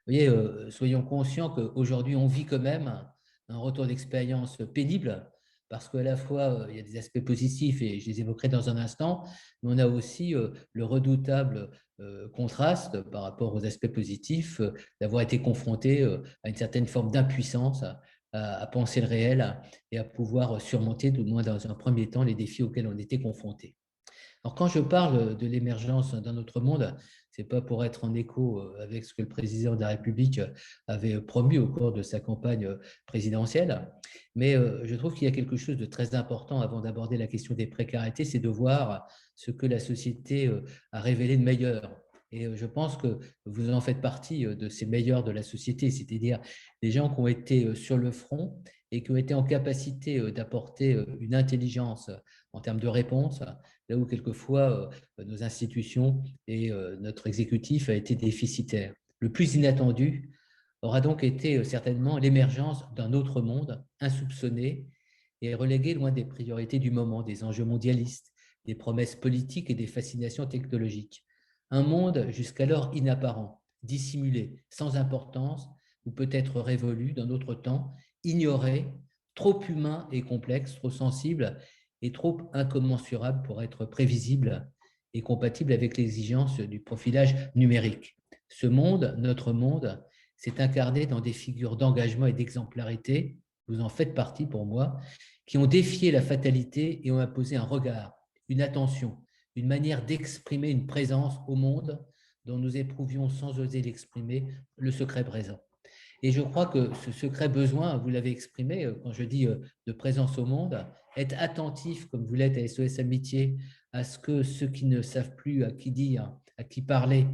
voyez, soyons conscients qu'aujourd'hui, on vit quand même un retour d'expérience pénible parce qu'à la fois, il y a des aspects positifs et je les évoquerai dans un instant, mais on a aussi le redoutable contraste par rapport aux aspects positifs d'avoir été confronté à une certaine forme d'impuissance à penser le réel et à pouvoir surmonter, du moins dans un premier temps, les défis auxquels on était confronté. Alors, quand je parle de l'émergence d'un autre monde, ce n'est pas pour être en écho avec ce que le président de la République avait promu au cours de sa campagne présidentielle, mais je trouve qu'il y a quelque chose de très important avant d'aborder la question des précarités, c'est de voir ce que la société a révélé de meilleur. Et je pense que vous en faites partie de ces meilleurs de la société, c'est-à-dire des gens qui ont été sur le front et qui ont été en capacité d'apporter une intelligence en termes de réponse, là où quelquefois nos institutions et notre exécutif a été déficitaire. Le plus inattendu aura donc été certainement l'émergence d'un autre monde insoupçonné et relégué loin des priorités du moment, des enjeux mondialistes, des promesses politiques et des fascinations technologiques. Un monde jusqu'alors inapparent, dissimulé, sans importance, ou peut-être révolu d'un autre temps, ignoré, trop humain et complexe, trop sensible est trop incommensurable pour être prévisible et compatible avec l'exigence du profilage numérique. Ce monde, notre monde, s'est incarné dans des figures d'engagement et d'exemplarité, vous en faites partie pour moi, qui ont défié la fatalité et ont imposé un regard, une attention, une manière d'exprimer une présence au monde dont nous éprouvions sans oser l'exprimer le secret présent. Et je crois que ce secret besoin, vous l'avez exprimé quand je dis de présence au monde, être attentif, comme vous l'êtes à SOS Amitié, à ce que ceux qui ne savent plus à qui dire, à qui parler,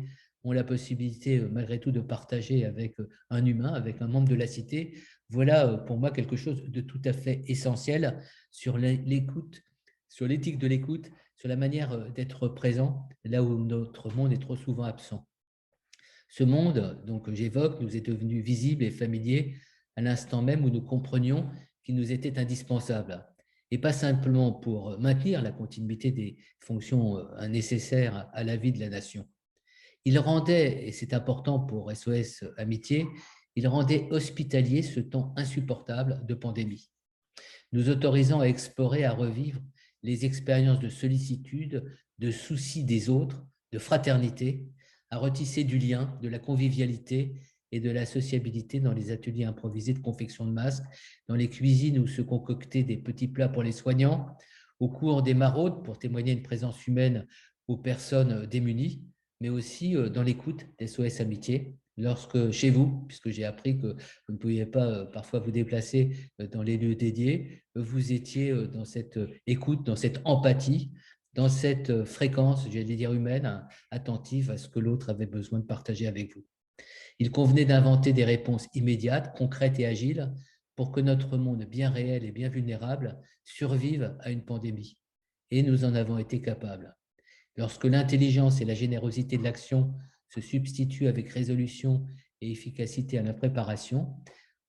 ont la possibilité malgré tout de partager avec un humain, avec un membre de la cité. Voilà pour moi quelque chose de tout à fait essentiel sur l'écoute, sur l'éthique de l'écoute, sur la manière d'être présent là où notre monde est trop souvent absent. Ce monde donc, que j'évoque nous est devenu visible et familier à l'instant même où nous comprenions qu'il nous était indispensable, et pas simplement pour maintenir la continuité des fonctions nécessaires à la vie de la nation. Il rendait, et c'est important pour SOS Amitié, il rendait hospitalier ce temps insupportable de pandémie, nous autorisant à explorer, à revivre les expériences de sollicitude, de souci des autres, de fraternité, à retisser du lien, de la convivialité et de la sociabilité dans les ateliers improvisés de confection de masques, dans les cuisines où se concoctaient des petits plats pour les soignants, au cours des maraudes pour témoigner une présence humaine aux personnes démunies, mais aussi dans l'écoute des SOS Amitié, lorsque chez vous, puisque j'ai appris que vous ne pouviez pas parfois vous déplacer dans les lieux dédiés, vous étiez dans cette écoute, dans cette empathie, dans cette fréquence, j'allais dire humaine, attentive à ce que l'autre avait besoin de partager avec vous. Il convenait d'inventer des réponses immédiates, concrètes et agiles pour que notre monde bien réel et bien vulnérable survive à une pandémie. Et nous en avons été capables. Lorsque l'intelligence et la générosité de l'action se substituent avec résolution et efficacité à la préparation,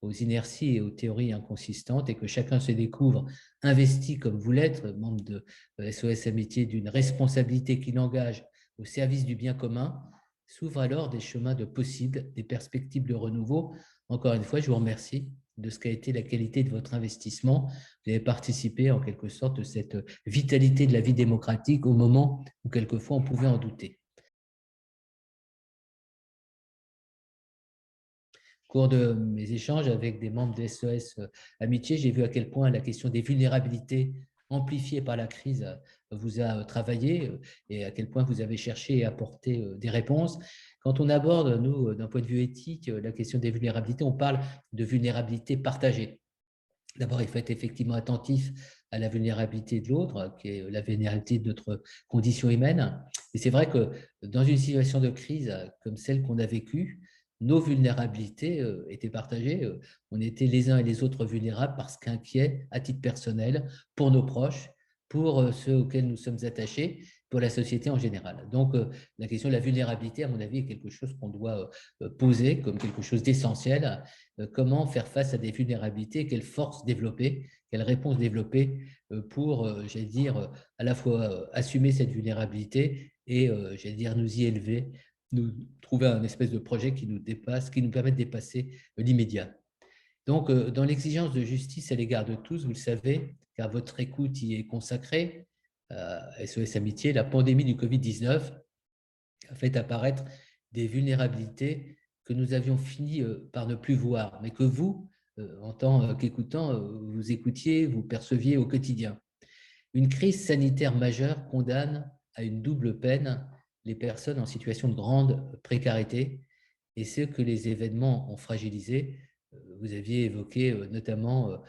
aux inerties et aux théories inconsistantes, et que chacun se découvre investi comme vous l'êtes, membre de SOS Amitié, d'une responsabilité qui l'engage au service du bien commun, s'ouvrent alors des chemins de possibles, des perspectives de renouveau. Encore une fois, je vous remercie de ce qu'a été la qualité de votre investissement. Vous avez participé en quelque sorte de cette vitalité de la vie démocratique au moment où quelquefois on pouvait en douter. Au cours de mes échanges avec des membres de SOS Amitié, j'ai vu à quel point la question des vulnérabilités amplifiées par la crise vous a travaillé et à quel point vous avez cherché et apporté des réponses. Quand on aborde, nous, d'un point de vue éthique, la question des vulnérabilités, on parle de vulnérabilité partagée. D'abord, il faut être effectivement attentif à la vulnérabilité de l'autre, qui est la vulnérabilité de notre condition humaine. Et c'est vrai que dans une situation de crise comme celle qu'on a vécue, nos vulnérabilités étaient partagées. On était les uns et les autres vulnérables parce qu'inquiets à titre personnel, pour nos proches, pour ceux auxquels nous sommes attachés, pour la société en général. Donc, la question de la vulnérabilité, à mon avis, est quelque chose qu'on doit poser comme quelque chose d'essentiel. Comment faire face à des vulnérabilités, quelles forces développer, quelles réponses développer pour, j'allais dire, à la fois assumer cette vulnérabilité et, j'allais dire, nous y élever nous trouver un espèce de projet qui nous dépasse, qui nous permet de dépasser l'immédiat. Donc, dans l'exigence de justice à l'égard de tous, vous le savez, car votre écoute y est consacrée, SOS Amitié, la pandémie du Covid-19 a fait apparaître des vulnérabilités que nous avions fini par ne plus voir, mais que vous, en tant qu'écoutant, vous écoutiez, vous perceviez au quotidien. Une crise sanitaire majeure condamne à une double peine les personnes en situation de grande précarité et ceux que les événements ont fragilisés. Vous aviez évoqué notamment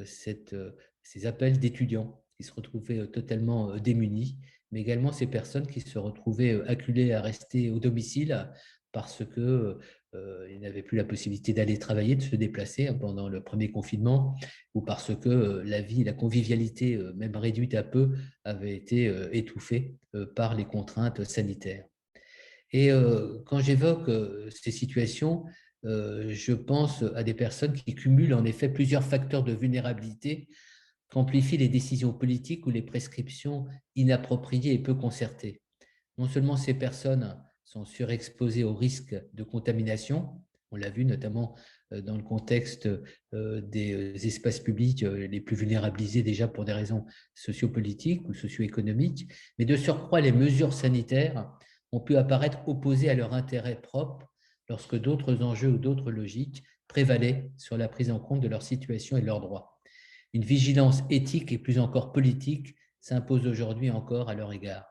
ces appels d'étudiants qui se retrouvaient totalement démunis, mais également ces personnes qui se retrouvaient acculées à rester au domicile parce qu'ils n'avaient plus la possibilité d'aller travailler, de se déplacer pendant le premier confinement, ou parce que la vie, la convivialité, même réduite à peu, avait été étouffée par les contraintes sanitaires. Et quand j'évoque ces situations, je pense à des personnes qui cumulent en effet plusieurs facteurs de vulnérabilité qu'amplifient les décisions politiques ou les prescriptions inappropriées et peu concertées. Non seulement ces personnes sont surexposées au risque de contamination, on l'a vu notamment dans le contexte des espaces publics les plus vulnérabilisés déjà pour des raisons sociopolitiques ou socio-économiques, mais de surcroît, les mesures sanitaires ont pu apparaître opposées à leur intérêt propre lorsque d'autres enjeux ou d'autres logiques prévalaient sur la prise en compte de leur situation et de leurs droits. Une vigilance éthique et plus encore politique s'impose aujourd'hui encore à leur égard.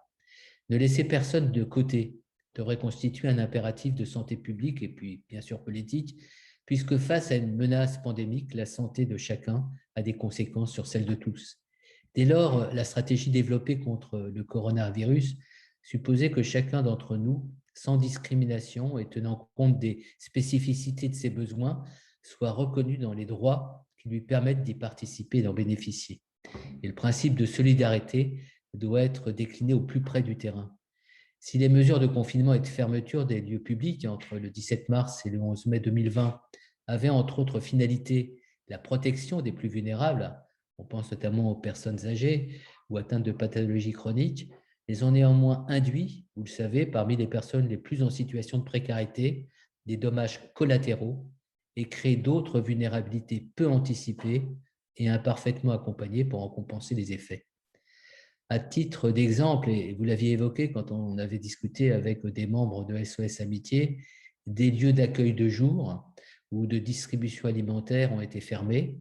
Ne laisser personne de côté devrait constituer un impératif de santé publique et puis bien sûr politique, puisque face à une menace pandémique, la santé de chacun a des conséquences sur celle de tous. Dès lors, la stratégie développée contre le coronavirus supposait que chacun d'entre nous, sans discrimination et tenant compte des spécificités de ses besoins, soit reconnu dans les droits qui lui permettent d'y participer et d'en bénéficier. Et le principe de solidarité doit être décliné au plus près du terrain. Si les mesures de confinement et de fermeture des lieux publics entre le 17 mars et le 11 mai 2020 avaient entre autres finalité la protection des plus vulnérables, on pense notamment aux personnes âgées ou atteintes de pathologies chroniques, elles ont néanmoins induit, vous le savez, parmi les personnes les plus en situation de précarité, des dommages collatéraux et créé d'autres vulnérabilités peu anticipées et imparfaitement accompagnées pour en compenser les effets. À titre d'exemple, et vous l'aviez évoqué quand on avait discuté avec des membres de SOS Amitié, des lieux d'accueil de jour ou de distribution alimentaire ont été fermés,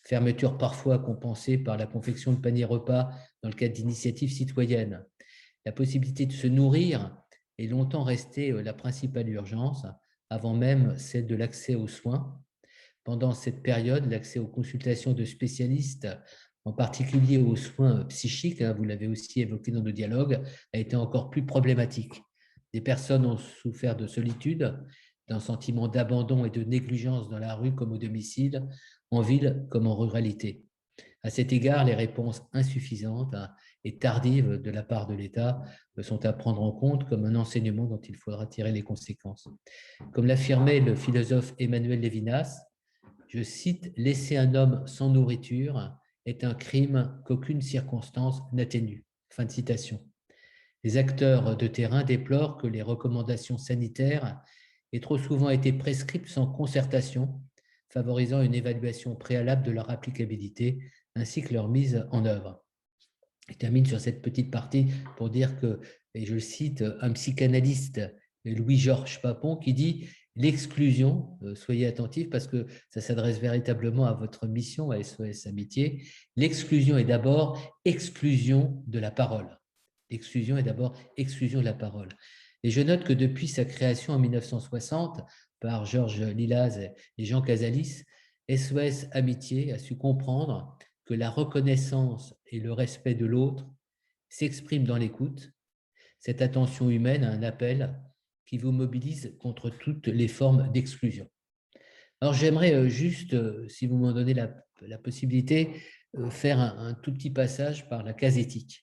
fermeture parfois compensée par la confection de paniers repas dans le cadre d'initiatives citoyennes. La possibilité de se nourrir est longtemps restée la principale urgence, avant même celle de l'accès aux soins. Pendant cette période, l'accès aux consultations de spécialistes, en particulier aux soins psychiques, vous l'avez aussi évoqué dans nos dialogues, a été encore plus problématique. Des personnes ont souffert de solitude, d'un sentiment d'abandon et de négligence dans la rue comme au domicile, en ville comme en ruralité. À cet égard, les réponses insuffisantes et tardives de la part de l'État sont à prendre en compte comme un enseignement dont il faudra tirer les conséquences. Comme l'affirmait le philosophe Emmanuel Lévinas, je cite, « Laisser un homme sans nourriture est un crime qu'aucune circonstance n'atténue ». Fin de citation. Les acteurs de terrain déplorent que les recommandations sanitaires aient trop souvent été prescrites sans concertation, favorisant une évaluation préalable de leur applicabilité ainsi que leur mise en œuvre. Je termine sur cette petite partie pour dire que, et je le cite, un psychanalyste, Louis-Georges Papon, qui dit « L'exclusion, soyez attentifs parce que ça s'adresse véritablement à votre mission à SOS Amitié, l'exclusion est d'abord exclusion de la parole. L'exclusion est d'abord exclusion de la parole. » Et je note que depuis sa création en 1960 par Georges Lilaz et Jean Casalis, SOS Amitié a su comprendre que la reconnaissance et le respect de l'autre s'expriment dans l'écoute. Cette attention humaine a un appel qui vous mobilise contre toutes les formes d'exclusion. Alors j'aimerais juste, si vous m'en donnez la possibilité, faire un tout petit passage par la case éthique,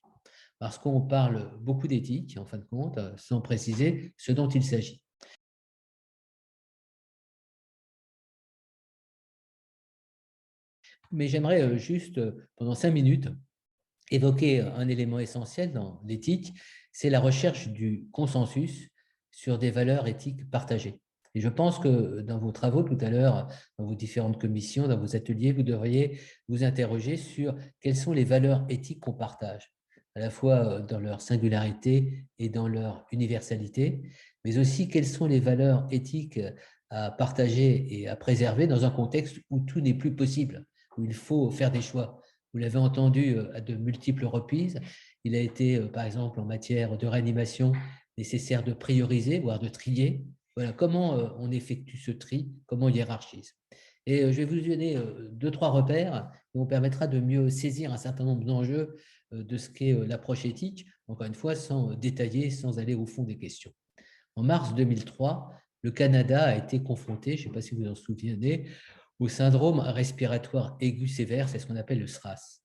parce qu'on parle beaucoup d'éthique, en fin de compte, sans préciser ce dont il s'agit. Mais j'aimerais juste, pendant 5 minutes, évoquer un élément essentiel dans l'éthique, c'est la recherche du consensus sur des valeurs éthiques partagées. Et je pense que dans vos travaux tout à l'heure, dans vos différentes commissions, dans vos ateliers, vous devriez vous interroger sur quelles sont les valeurs éthiques qu'on partage, à la fois dans leur singularité et dans leur universalité, mais aussi quelles sont les valeurs éthiques à partager et à préserver dans un contexte où tout n'est plus possible, où il faut faire des choix. Vous l'avez entendu à de multiples reprises. Il a été, par exemple, en matière de réanimation, nécessaire de prioriser, voire de trier. Voilà, comment on effectue ce tri, comment on hiérarchise. Et je vais vous donner deux, trois repères qui vous permettra de mieux saisir un certain nombre d'enjeux de ce qu'est l'approche éthique, encore une fois, sans détailler, sans aller au fond des questions. En mars 2003, le Canada a été confronté, je ne sais pas si vous vous en souvenez, au syndrome respiratoire aigu sévère, c'est ce qu'on appelle le SRAS.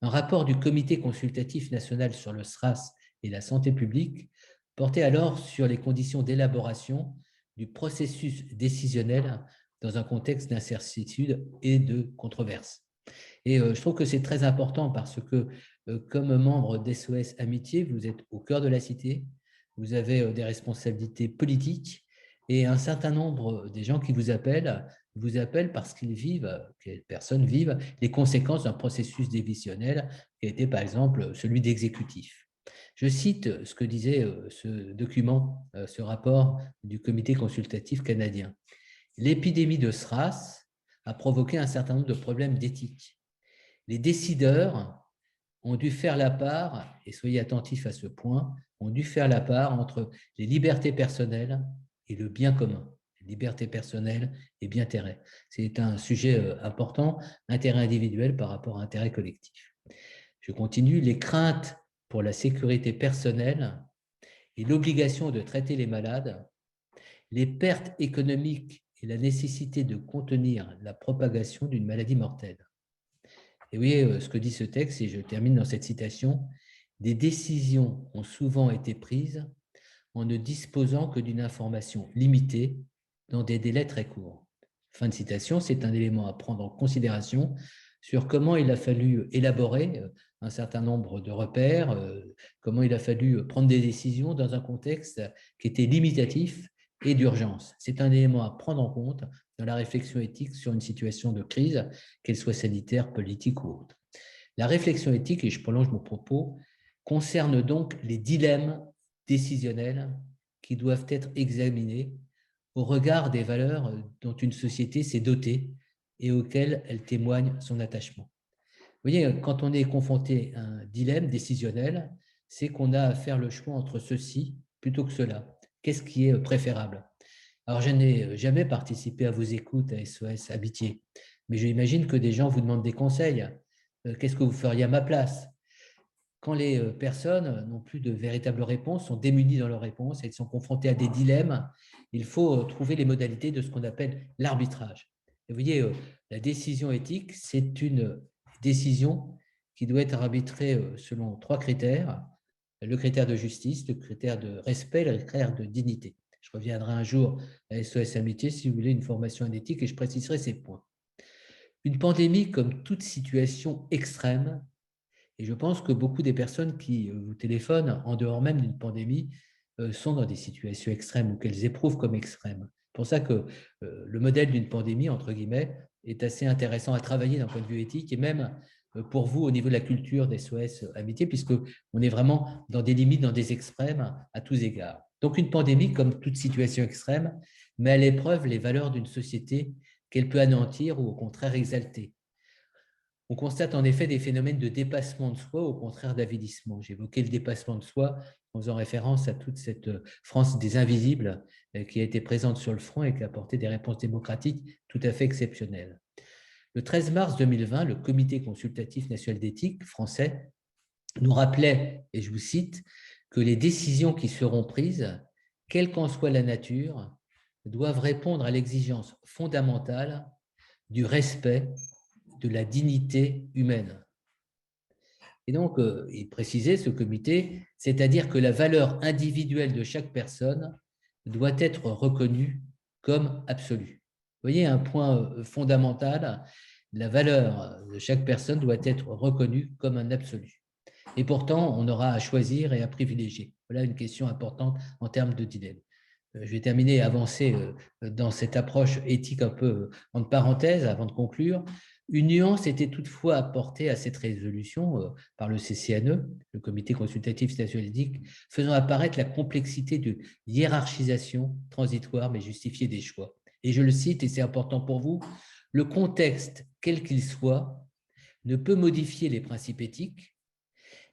Un rapport du Comité consultatif national sur le SRAS et la santé publique portait alors sur les conditions d'élaboration du processus décisionnel dans un contexte d'incertitude et de controverse. Et je trouve que c'est très important parce que, comme membre d'SOS Amitié, vous êtes au cœur de la cité, vous avez des responsabilités politiques et un certain nombre des gens qui vous appellent parce qu'ils vivent, que les personnes vivent, les conséquences d'un processus décisionnel qui a été par exemple celui d'exécutif. Je cite ce que disait ce document, ce rapport du Comité consultatif canadien. L'épidémie de SRAS a provoqué un certain nombre de problèmes d'éthique. Les décideurs ont dû faire la part, et soyez attentifs à ce point, ont dû faire la part entre les libertés personnelles et le bien commun. Liberté personnelle et bien-intérêt. C'est un sujet important, intérêt individuel par rapport à intérêt collectif. Je continue, les craintes pour la sécurité personnelle et l'obligation de traiter les malades, les pertes économiques et la nécessité de contenir la propagation d'une maladie mortelle. Et vous voyez ce que dit ce texte, et je termine dans cette citation, des décisions ont souvent été prises en ne disposant que d'une information limitée dans des délais très courts. Fin de citation, c'est un élément à prendre en considération sur comment il a fallu élaborer un certain nombre de repères, comment il a fallu prendre des décisions dans un contexte qui était limitatif et d'urgence. C'est un élément à prendre en compte dans la réflexion éthique sur une situation de crise, qu'elle soit sanitaire, politique ou autre. La réflexion éthique, et je prolonge mon propos, concerne donc les dilemmes décisionnels qui doivent être examinés au regard des valeurs dont une société s'est dotée et auxquelles elle témoigne son attachement. Vous voyez, quand on est confronté à un dilemme décisionnel, c'est qu'on a à faire le choix entre ceci plutôt que cela. Qu'est-ce qui est préférable? Alors, je n'ai jamais participé à vos écoutes à SOS Amitié, mais j'imagine que des gens vous demandent des conseils. Qu'est-ce que vous feriez à ma place? Quand les personnes n'ont plus de véritable réponse, sont démunies dans leurs réponses, elles sont confrontées à des dilemmes, il faut trouver les modalités de ce qu'on appelle l'arbitrage. Et vous voyez, la décision éthique, c'est une décision qui doit être arbitrée selon trois critères: le critère de justice, le critère de respect, le critère de dignité. Je reviendrai un jour à SOS Amitié si vous voulez une formation en éthique et je préciserai ces points. Une pandémie, comme toute situation extrême, et je pense que beaucoup des personnes qui vous téléphonent en dehors même d'une pandémie sont dans des situations extrêmes ou qu'elles éprouvent comme extrêmes. C'est pour ça que le modèle d'une pandémie, entre guillemets, est assez intéressant à travailler d'un point de vue éthique et même pour vous au niveau de la culture des SOS Amitié, puisqu'on est vraiment dans des limites, dans des extrêmes à tous égards. Donc une pandémie, comme toute situation extrême, met à l'épreuve les valeurs d'une société qu'elle peut anéantir ou au contraire exalter. On constate en effet des phénomènes de dépassement de soi, au contraire d'avilissement. J'évoquais le dépassement de soi en faisant référence à toute cette France des invisibles qui a été présente sur le front et qui a apporté des réponses démocratiques tout à fait exceptionnelles. Le 13 mars 2020, le Comité consultatif national d'éthique français nous rappelait, et je vous cite, que les décisions qui seront prises, quelle qu'en soit la nature, doivent répondre à l'exigence fondamentale du respect de la dignité humaine. Et donc, il précisait ce comité, c'est-à-dire que la valeur individuelle de chaque personne doit être reconnue comme absolue. Vous voyez, un point fondamental, la valeur de chaque personne doit être reconnue comme un absolu. Et pourtant, on aura à choisir et à privilégier. Voilà une question importante en termes de dilemme. je vais terminer et avancer dans cette approche éthique un peu entre parenthèses avant de conclure. Une nuance était toutefois apportée à cette résolution par le CCNE, le Comité consultatif national éthique, faisant apparaître la complexité de hiérarchisation transitoire mais justifiée des choix. Et je le cite, et c'est important pour vous, le contexte, quel qu'il soit, ne peut modifier les principes éthiques,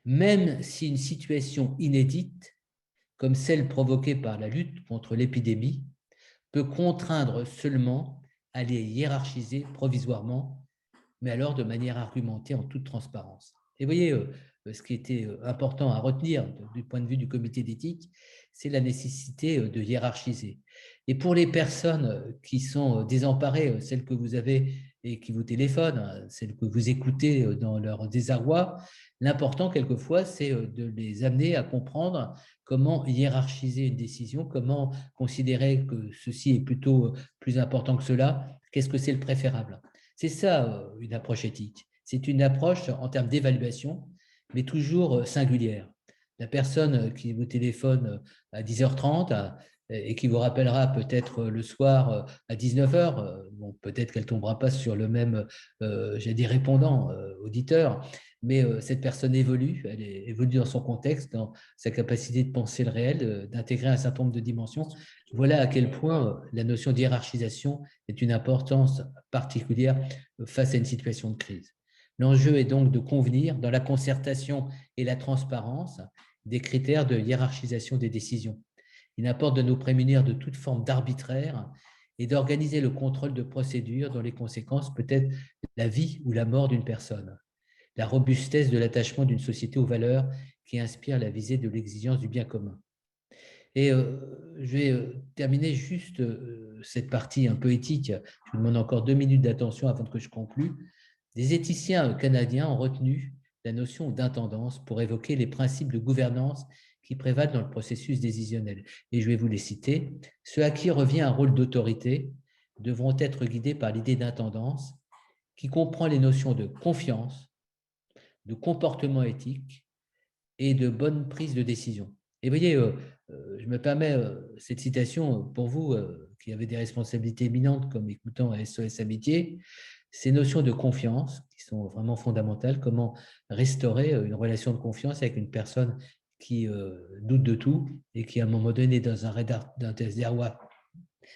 même si une situation inédite, comme celle provoquée par la lutte contre l'épidémie, peut contraindre seulement à les hiérarchiser provisoirement, mais alors de manière argumentée en toute transparence. Et vous voyez, ce qui était important à retenir du point de vue du comité d'éthique, c'est la nécessité de hiérarchiser. Et pour les personnes qui sont désemparées, celles que vous avez et qui vous téléphonent, celles que vous écoutez dans leur désarroi, l'important quelquefois, c'est de les amener à comprendre comment hiérarchiser une décision, comment considérer que ceci est plutôt plus important que cela, qu'est-ce que c'est le préférable. C'est ça une approche éthique. C'est une approche en termes d'évaluation, mais toujours singulière. La personne qui vous téléphone à 10h30 et qui vous rappellera peut-être le soir à 19h, bon, peut-être qu'elle ne tombera pas sur le même, j'ai dit répondant, auditeur, mais cette personne évolue, elle évolue dans son contexte, dans sa capacité de penser le réel, d'intégrer un certain nombre de dimensions. Voilà à quel point la notion de hiérarchisation est une importance particulière face à une situation de crise. L'enjeu est donc de convenir, dans la concertation et la transparence, des critères de hiérarchisation des décisions. Il importe de nous prémunir de toute forme d'arbitraire et d'organiser le contrôle de procédures dont les conséquences peut être la vie ou la mort d'une personne, la robustesse de l'attachement d'une société aux valeurs qui inspirent la visée de l'exigence du bien commun. Et je vais terminer juste cette partie un peu éthique. Je vous demande encore 2 minutes d'attention avant que je conclue. Des éthiciens canadiens ont retenu la notion d'intendance pour évoquer les principes de gouvernance qui prévalent dans le processus décisionnel. Et je vais vous les citer. Ceux à qui revient un rôle d'autorité devront être guidés par l'idée d'intendance qui comprend les notions de confiance, de comportement éthique et de bonne prise de décision. Et vous voyez, je me permets cette citation pour vous qui avez des responsabilités éminentes comme écoutant à SOS Amitié, ces notions de confiance qui sont vraiment fondamentales, comment restaurer une relation de confiance avec une personne qui doute de tout et qui à un moment donné dans un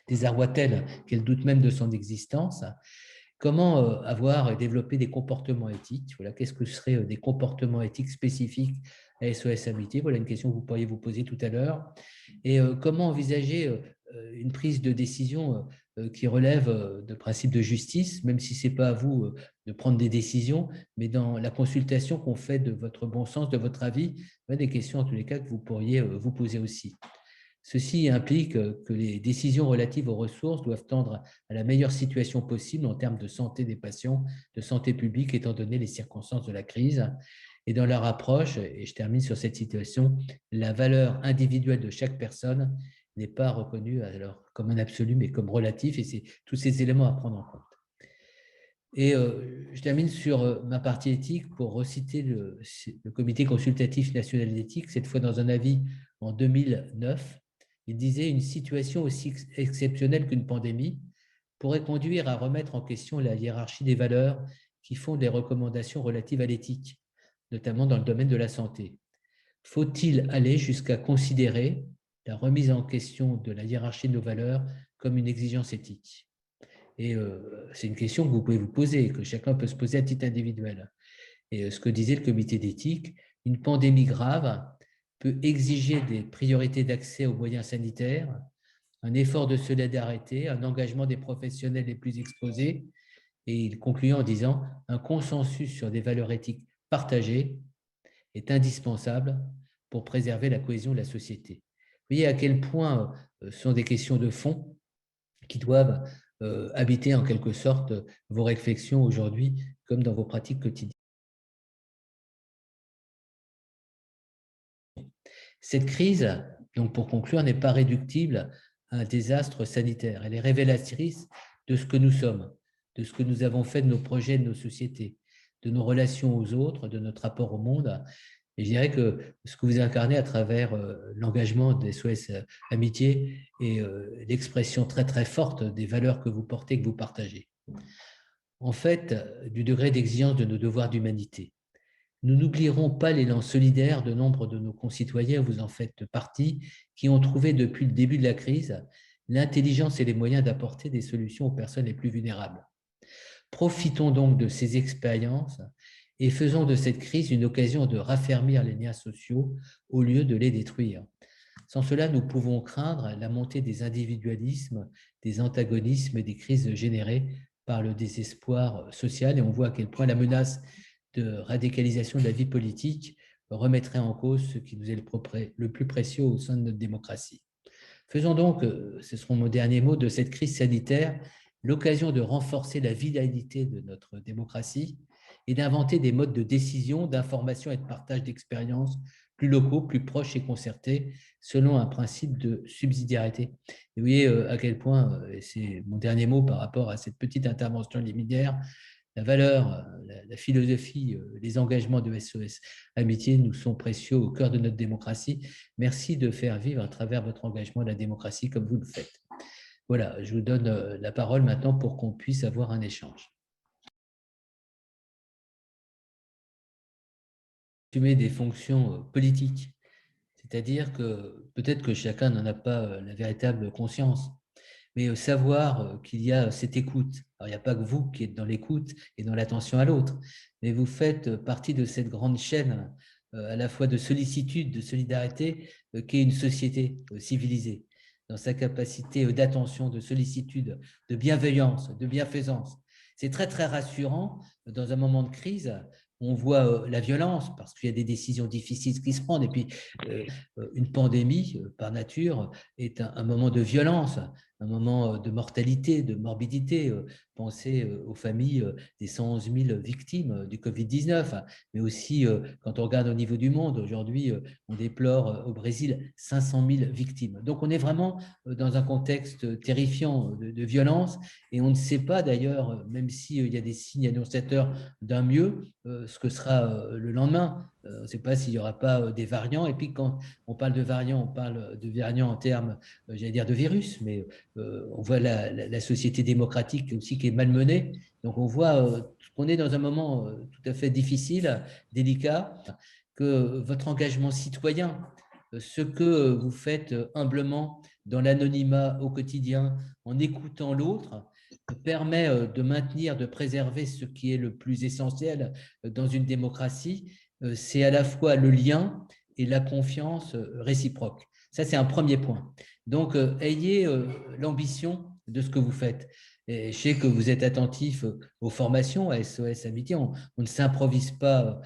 désarroi tel qu'elle doute même de son existence. Comment avoir développé des comportements éthiques? Voilà, qu'est-ce que seraient des comportements éthiques spécifiques à SOS Amitié? Voilà une question que vous pourriez vous poser tout à l'heure. Et comment envisager une prise de décision qui relève de principes de justice, même si ce n'est pas à vous de prendre des décisions, mais dans la consultation qu'on fait de votre bon sens, de votre avis, des questions en tous les cas que vous pourriez vous poser aussi. Ceci implique que les décisions relatives aux ressources doivent tendre à la meilleure situation possible en termes de santé des patients, de santé publique, étant donné les circonstances de la crise. Et dans leur approche, et je termine sur cette situation, la valeur individuelle de chaque personne n'est pas reconnue alors comme un absolu, mais comme relatif, et c'est tous ces éléments à prendre en compte. Et je termine sur ma partie éthique pour reciter le Comité consultatif national d'éthique, cette fois dans un avis en 2009. Il disait « Une situation aussi exceptionnelle qu'une pandémie pourrait conduire à remettre en question la hiérarchie des valeurs qui font des recommandations relatives à l'éthique, notamment dans le domaine de la santé. Faut-il aller jusqu'à considérer la remise en question de la hiérarchie de nos valeurs comme une exigence éthique ?» Et c'est une question que vous pouvez vous poser, que chacun peut se poser à titre individuel. Et ce que disait le comité d'éthique, une pandémie grave peut exiger des priorités d'accès aux moyens sanitaires, un effort de solidarité, un engagement des professionnels les plus exposés, et il conclut en disant « Un consensus sur des valeurs éthiques partagées est indispensable pour préserver la cohésion de la société. » Vous voyez à quel point ce sont des questions de fond qui doivent habiter en quelque sorte vos réflexions aujourd'hui comme dans vos pratiques quotidiennes. Cette crise, donc pour conclure, n'est pas réductible à un désastre sanitaire. Elle est révélatrice de ce que nous sommes, de ce que nous avons fait de nos projets, de nos sociétés, de nos relations aux autres, de notre rapport au monde. Et je dirais que ce que vous incarnez à travers l'engagement des SOS Amitié est l'expression très très forte des valeurs que vous portez, que vous partagez. En fait, du degré d'exigence de nos devoirs d'humanité. Nous n'oublierons pas l'élan solidaire de nombre de nos concitoyens, vous en faites partie, qui ont trouvé depuis le début de la crise l'intelligence et les moyens d'apporter des solutions aux personnes les plus vulnérables. Profitons donc de ces expériences et faisons de cette crise une occasion de raffermir les liens sociaux au lieu de les détruire. Sans cela, nous pouvons craindre la montée des individualismes, des antagonismes et des crises générées par le désespoir social. Et on voit à quel point la menace de radicalisation de la vie politique remettrait en cause ce qui nous est le plus précieux au sein de notre démocratie. Faisons donc, ce seront mon dernier mot, de cette crise sanitaire l'occasion de renforcer la vitalité de notre démocratie et d'inventer des modes de décision, d'information et de partage d'expériences plus locaux, plus proches et concertés, selon un principe de subsidiarité. Et vous voyez à quel point, et c'est mon dernier mot par rapport à cette petite intervention liminaire, la valeur, la philosophie, les engagements de SOS Amitié nous sont précieux au cœur de notre démocratie. Merci de faire vivre à travers votre engagement la démocratie comme vous le faites. Voilà, je vous donne la parole maintenant pour qu'on puisse avoir un échange. Assumer des fonctions politiques, c'est-à-dire que peut-être que chacun n'en a pas la véritable conscience, mais savoir qu'il y a cette écoute. Alors, il n'y a pas que vous qui êtes dans l'écoute et dans l'attention à l'autre, mais vous faites partie de cette grande chaîne à la fois de sollicitude, de solidarité, qu'est une société civilisée, dans sa capacité d'attention, de sollicitude, de bienveillance, de bienfaisance. C'est très, très rassurant dans un moment de crise. On voit la violence parce qu'il y a des décisions difficiles qui se prennent. Et puis, une pandémie, par nature, est un moment de violence, un moment de mortalité, de morbidité. Pensez aux familles des 111 000 victimes du Covid-19, mais aussi quand on regarde au niveau du monde, aujourd'hui, on déplore au Brésil 500 000 victimes. Donc on est vraiment dans un contexte terrifiant de violence et on ne sait pas d'ailleurs, même s'il y a des signes annonciateurs d'un mieux, ce que sera le lendemain. On ne sait pas s'il n'y aura pas des variants. Et puis quand on parle de variants, on parle de variants en termes, j'allais dire, de virus, mais on voit la société démocratique aussi qui est malmenée. Donc on voit qu'on est dans un moment tout à fait difficile, délicat, que votre engagement citoyen, ce que vous faites humblement dans l'anonymat au quotidien, en écoutant l'autre, permet de maintenir, de préserver ce qui est le plus essentiel dans une démocratie, c'est à la fois le lien et la confiance réciproque. Ça, c'est un premier point. Donc, ayez l'ambition de ce que vous faites. Et je sais que vous êtes attentif aux formations à SOS Amitié. On ne s'improvise pas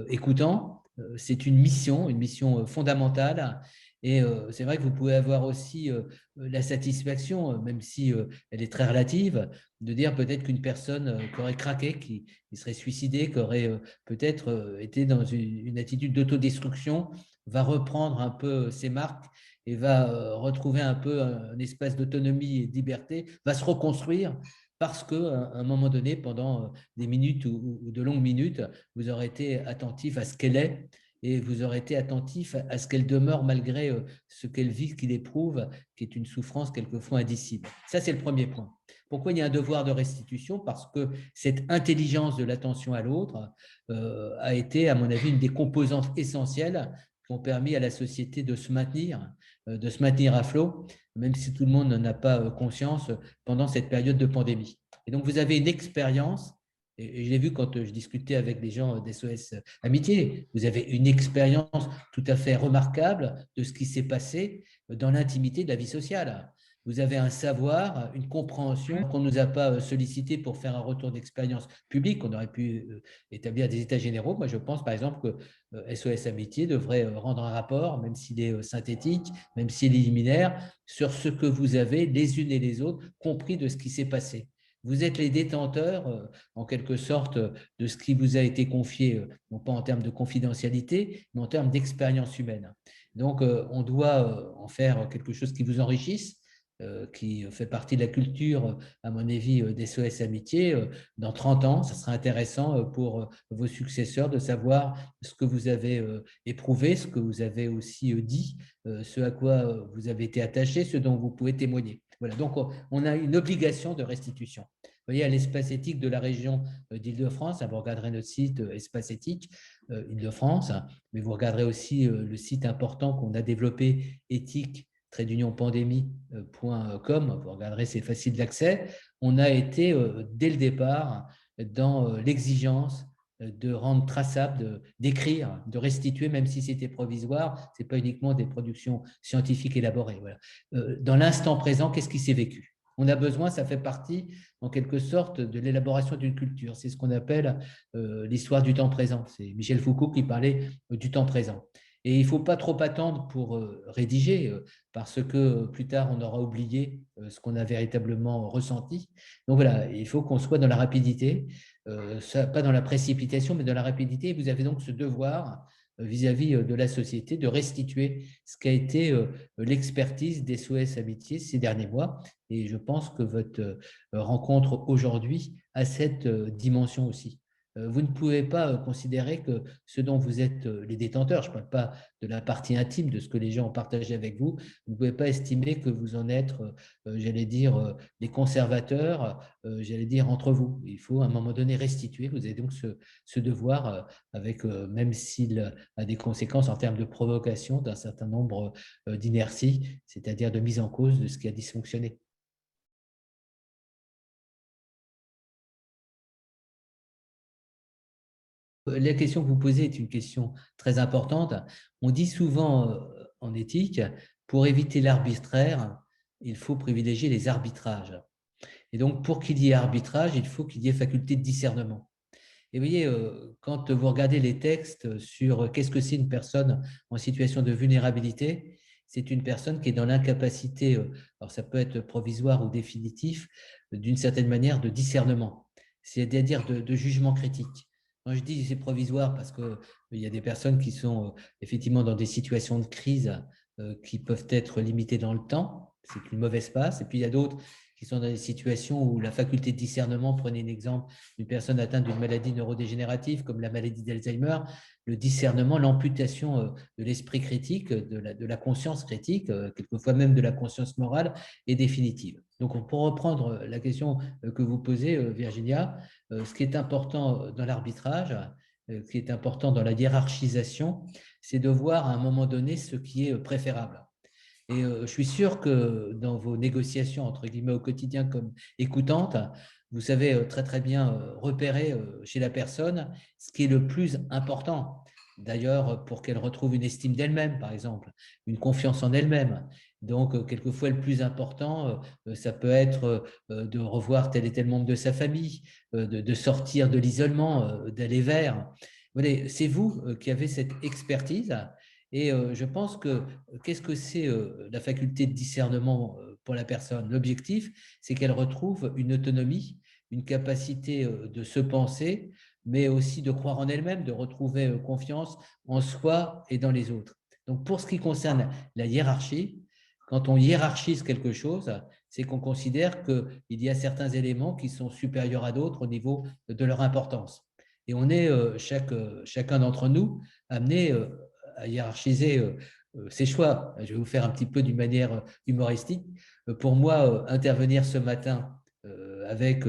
écoutant. C'est une mission fondamentale. Et c'est vrai que vous pouvez avoir aussi la satisfaction, même si elle est très relative, de dire peut-être qu'une personne qui aurait craqué, qui serait suicidée, qui aurait peut-être été dans une attitude d'autodestruction, va reprendre un peu ses marques et va retrouver un peu un espace d'autonomie et de liberté, va se reconstruire parce qu'à un moment donné, pendant des minutes ou de longues minutes, vous aurez été attentif à ce qu'elle est et vous aurez été attentif à ce qu'elle demeure malgré ce qu'elle vit, ce qu'il éprouve, qui est une souffrance quelquefois indicible. Ça, c'est le premier point. Pourquoi il y a un devoir de restitution? Parce que cette intelligence de l'attention à l'autre a été, à mon avis, une des composantes essentielles qui ont permis à la société de se maintenir à flot, même si tout le monde n'en a pas conscience pendant cette période de pandémie. Et donc, vous avez une expérience, et je l'ai vu quand je discutais avec des gens d'SOS Amitié, vous avez une expérience tout à fait remarquable de ce qui s'est passé dans l'intimité de la vie sociale. Vous avez un savoir, une compréhension qu'on ne nous a pas sollicité pour faire un retour d'expérience publique. On aurait pu établir des états généraux. Moi, je pense par exemple que SOS Amitié devrait rendre un rapport, même s'il est synthétique, même s'il est liminaire, sur ce que vous avez, les unes et les autres, compris de ce qui s'est passé. Vous êtes les détenteurs, en quelque sorte, de ce qui vous a été confié, non pas en termes de confidentialité, mais en termes d'expérience humaine. Donc, on doit en faire quelque chose qui vous enrichisse, qui fait partie de la culture, à mon avis, d'SOS Amitié, dans 30 ans, ça sera intéressant pour vos successeurs de savoir ce que vous avez éprouvé, ce que vous avez aussi dit, ce à quoi vous avez été attaché, ce dont vous pouvez témoigner. Voilà, donc on a une obligation de restitution. Vous voyez, à l'espace éthique de la région d'Île-de-France, vous regarderez notre site Espace éthique Île-de-France, mais vous regarderez aussi le site important qu'on a développé, éthique-pandémie.com, vous regarderez, c'est facile d'accès. On a été, dès le départ, dans l'exigence de rendre traçable, d'écrire, de restituer, même si c'était provisoire, ce n'est pas uniquement des productions scientifiques élaborées. Voilà. Dans l'instant présent, qu'est-ce qui s'est vécu? On a besoin, ça fait partie, en quelque sorte, de l'élaboration d'une culture. C'est ce qu'on appelle l'histoire du temps présent. C'est Michel Foucault qui parlait du temps présent. Et il ne faut pas trop attendre pour rédiger, parce que plus tard, on aura oublié ce qu'on a véritablement ressenti. Donc voilà, il faut qu'on soit dans la rapidité, pas dans la précipitation, mais dans la rapidité. Vous avez donc ce devoir vis-à-vis de la société de restituer ce qu'a été l'expertise d'SOS Amitié ces derniers mois. Et je pense que votre rencontre aujourd'hui a cette dimension aussi. Vous ne pouvez pas considérer que ce dont vous êtes les détenteurs, je ne parle pas de la partie intime de ce que les gens ont partagé avec vous, vous ne pouvez pas estimer que vous en êtes, j'allais dire, les conservateurs, j'allais dire, entre vous. Il faut à un moment donné restituer. Vous avez donc ce devoir, avec, même s'il a des conséquences en termes de provocation d'un certain nombre d'inerties, c'est-à-dire de mise en cause de ce qui a dysfonctionné. La question que vous posez est une question très importante. On dit souvent en éthique, pour éviter l'arbitraire, il faut privilégier les arbitrages. Et donc, pour qu'il y ait arbitrage, il faut qu'il y ait faculté de discernement. Et vous voyez, quand vous regardez les textes sur qu'est-ce que c'est une personne en situation de vulnérabilité, c'est une personne qui est dans l'incapacité, alors ça peut être provisoire ou définitif, d'une certaine manière de discernement, c'est-à-dire de jugement critique. Quand je dis c'est provisoire, parce qu'il y a des personnes qui sont effectivement dans des situations de crise qui peuvent être limitées dans le temps, c'est une mauvaise passe, et puis il y a d'autres qui sont dans des situations où la faculté de discernement, prenez un exemple, une personne atteinte d'une maladie neurodégénérative comme la maladie d'Alzheimer, le discernement, l'amputation de l'esprit critique, de la conscience critique, quelquefois même de la conscience morale, est définitive. Donc, pour reprendre la question que vous posez, Virginia, ce qui est important dans l'arbitrage, ce qui est important dans la hiérarchisation, c'est de voir à un moment donné ce qui est préférable. Et je suis sûr que dans vos négociations, entre guillemets, au quotidien comme écoutante, vous savez très très bien repérer chez la personne ce qui est le plus important. D'ailleurs, pour qu'elle retrouve une estime d'elle-même, par exemple, une confiance en elle-même. Donc, quelquefois, le plus important, ça peut être de revoir tel et tel membre de sa famille, de sortir de l'isolement, d'aller vers. C'est vous qui avez cette expertise. Et je pense que qu'est-ce que c'est la faculté de discernement pour la personne? L'objectif, c'est qu'elle retrouve une autonomie, une capacité de se penser, mais aussi de croire en elle-même, de retrouver confiance en soi et dans les autres. Donc, pour ce qui concerne la hiérarchie, quand on hiérarchise quelque chose, c'est qu'on considère qu'il y a certains éléments qui sont supérieurs à d'autres au niveau de leur importance. Et on est, chacun d'entre nous, amené à hiérarchiser ses choix. Je vais vous faire un petit peu d'une manière humoristique. Pour moi, intervenir ce matin avec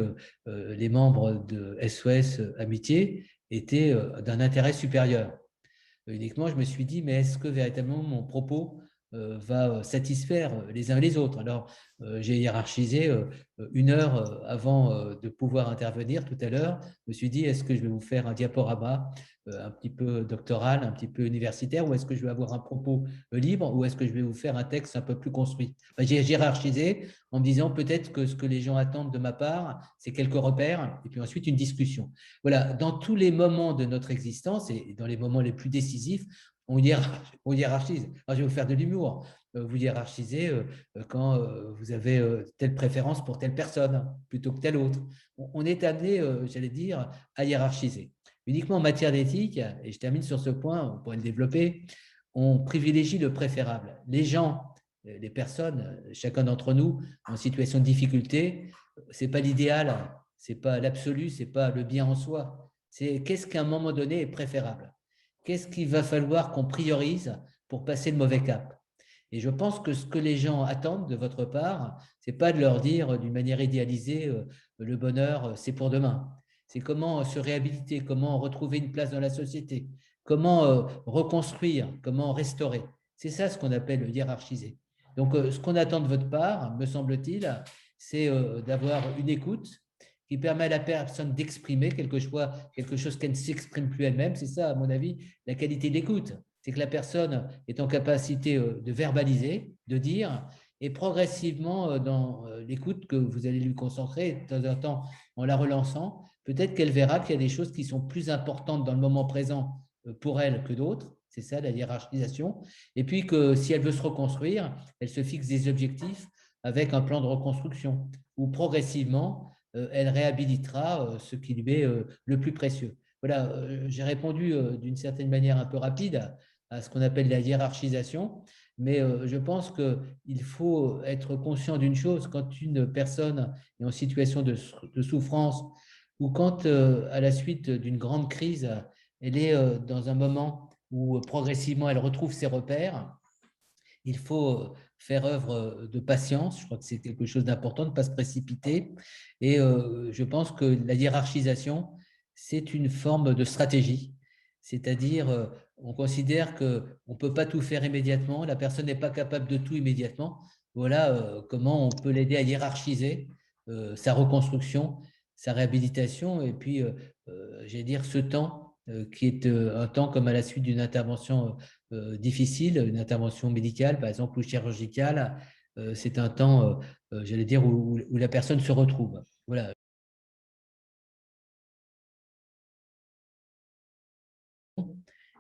les membres de SOS Amitié était d'un intérêt supérieur. Uniquement, je me suis dit, mais est-ce que véritablement mon propos va satisfaire les uns les autres? Alors, j'ai hiérarchisé 1 heure avant de pouvoir intervenir tout à l'heure. Je me suis dit, est-ce que je vais vous faire un diaporama un petit peu doctoral, un petit peu universitaire, ou est-ce que je vais avoir un propos libre, ou est-ce que je vais vous faire un texte un peu plus construit? J'ai hiérarchisé en me disant peut-être que ce que les gens attendent de ma part, c'est quelques repères, et puis ensuite une discussion. Voilà, dans tous les moments de notre existence, et dans les moments les plus décisifs, on hiérarchise. Alors, je vais vous faire de l'humour. Vous hiérarchisez quand vous avez telle préférence pour telle personne plutôt que telle autre. On est amené, j'allais dire, à hiérarchiser. Uniquement en matière d'éthique, et je termine sur ce point, on pourrait le développer, on privilégie le préférable. Les gens les personnes, chacun d'entre nous, en situation de difficulté, ce n'est pas l'idéal, ce n'est pas l'absolu, ce n'est pas le bien en soi. C'est qu'est-ce qu'à un moment donné est préférable? Qu'est-ce qu'il va falloir qu'on priorise pour passer le mauvais cap? Et je pense que ce que les gens attendent de votre part, ce n'est pas de leur dire d'une manière idéalisée le bonheur, c'est pour demain. C'est comment se réhabiliter, comment retrouver une place dans la société, comment reconstruire, comment restaurer. C'est ça ce qu'on appelle hiérarchiser. Donc, ce qu'on attend de votre part, me semble-t-il, c'est d'avoir une écoute qui permet à la personne d'exprimer quelque chose qu'elle ne s'exprime plus elle-même. C'est ça, à mon avis, la qualité de l'écoute. C'est que la personne est en capacité de verbaliser, de dire, et progressivement, dans l'écoute que vous allez lui concentrer, de temps en temps, en la relançant, peut-être qu'elle verra qu'il y a des choses qui sont plus importantes dans le moment présent pour elle que d'autres. C'est ça, la hiérarchisation. Et puis que si elle veut se reconstruire, elle se fixe des objectifs avec un plan de reconstruction où progressivement, elle réhabilitera ce qui lui est le plus précieux. Voilà, j'ai répondu d'une certaine manière un peu rapide à ce qu'on appelle la hiérarchisation, mais je pense qu'il faut être conscient d'une chose, quand une personne est en situation de souffrance ou quand, à la suite d'une grande crise, elle est dans un moment où progressivement elle retrouve ses repères, il faut faire œuvre de patience. Je crois que c'est quelque chose d'important, de ne pas se précipiter. Et je pense que la hiérarchisation, c'est une forme de stratégie. C'est-à-dire, on considère qu'on ne peut pas tout faire immédiatement, la personne n'est pas capable de tout immédiatement. Voilà comment on peut l'aider à hiérarchiser sa reconstruction, sa réhabilitation, et puis, j'allais dire, ce temps qui est un temps comme à la suite d'une intervention difficile, une intervention médicale, par exemple, ou chirurgicale, c'est un temps, j'allais dire, où la personne se retrouve. Voilà.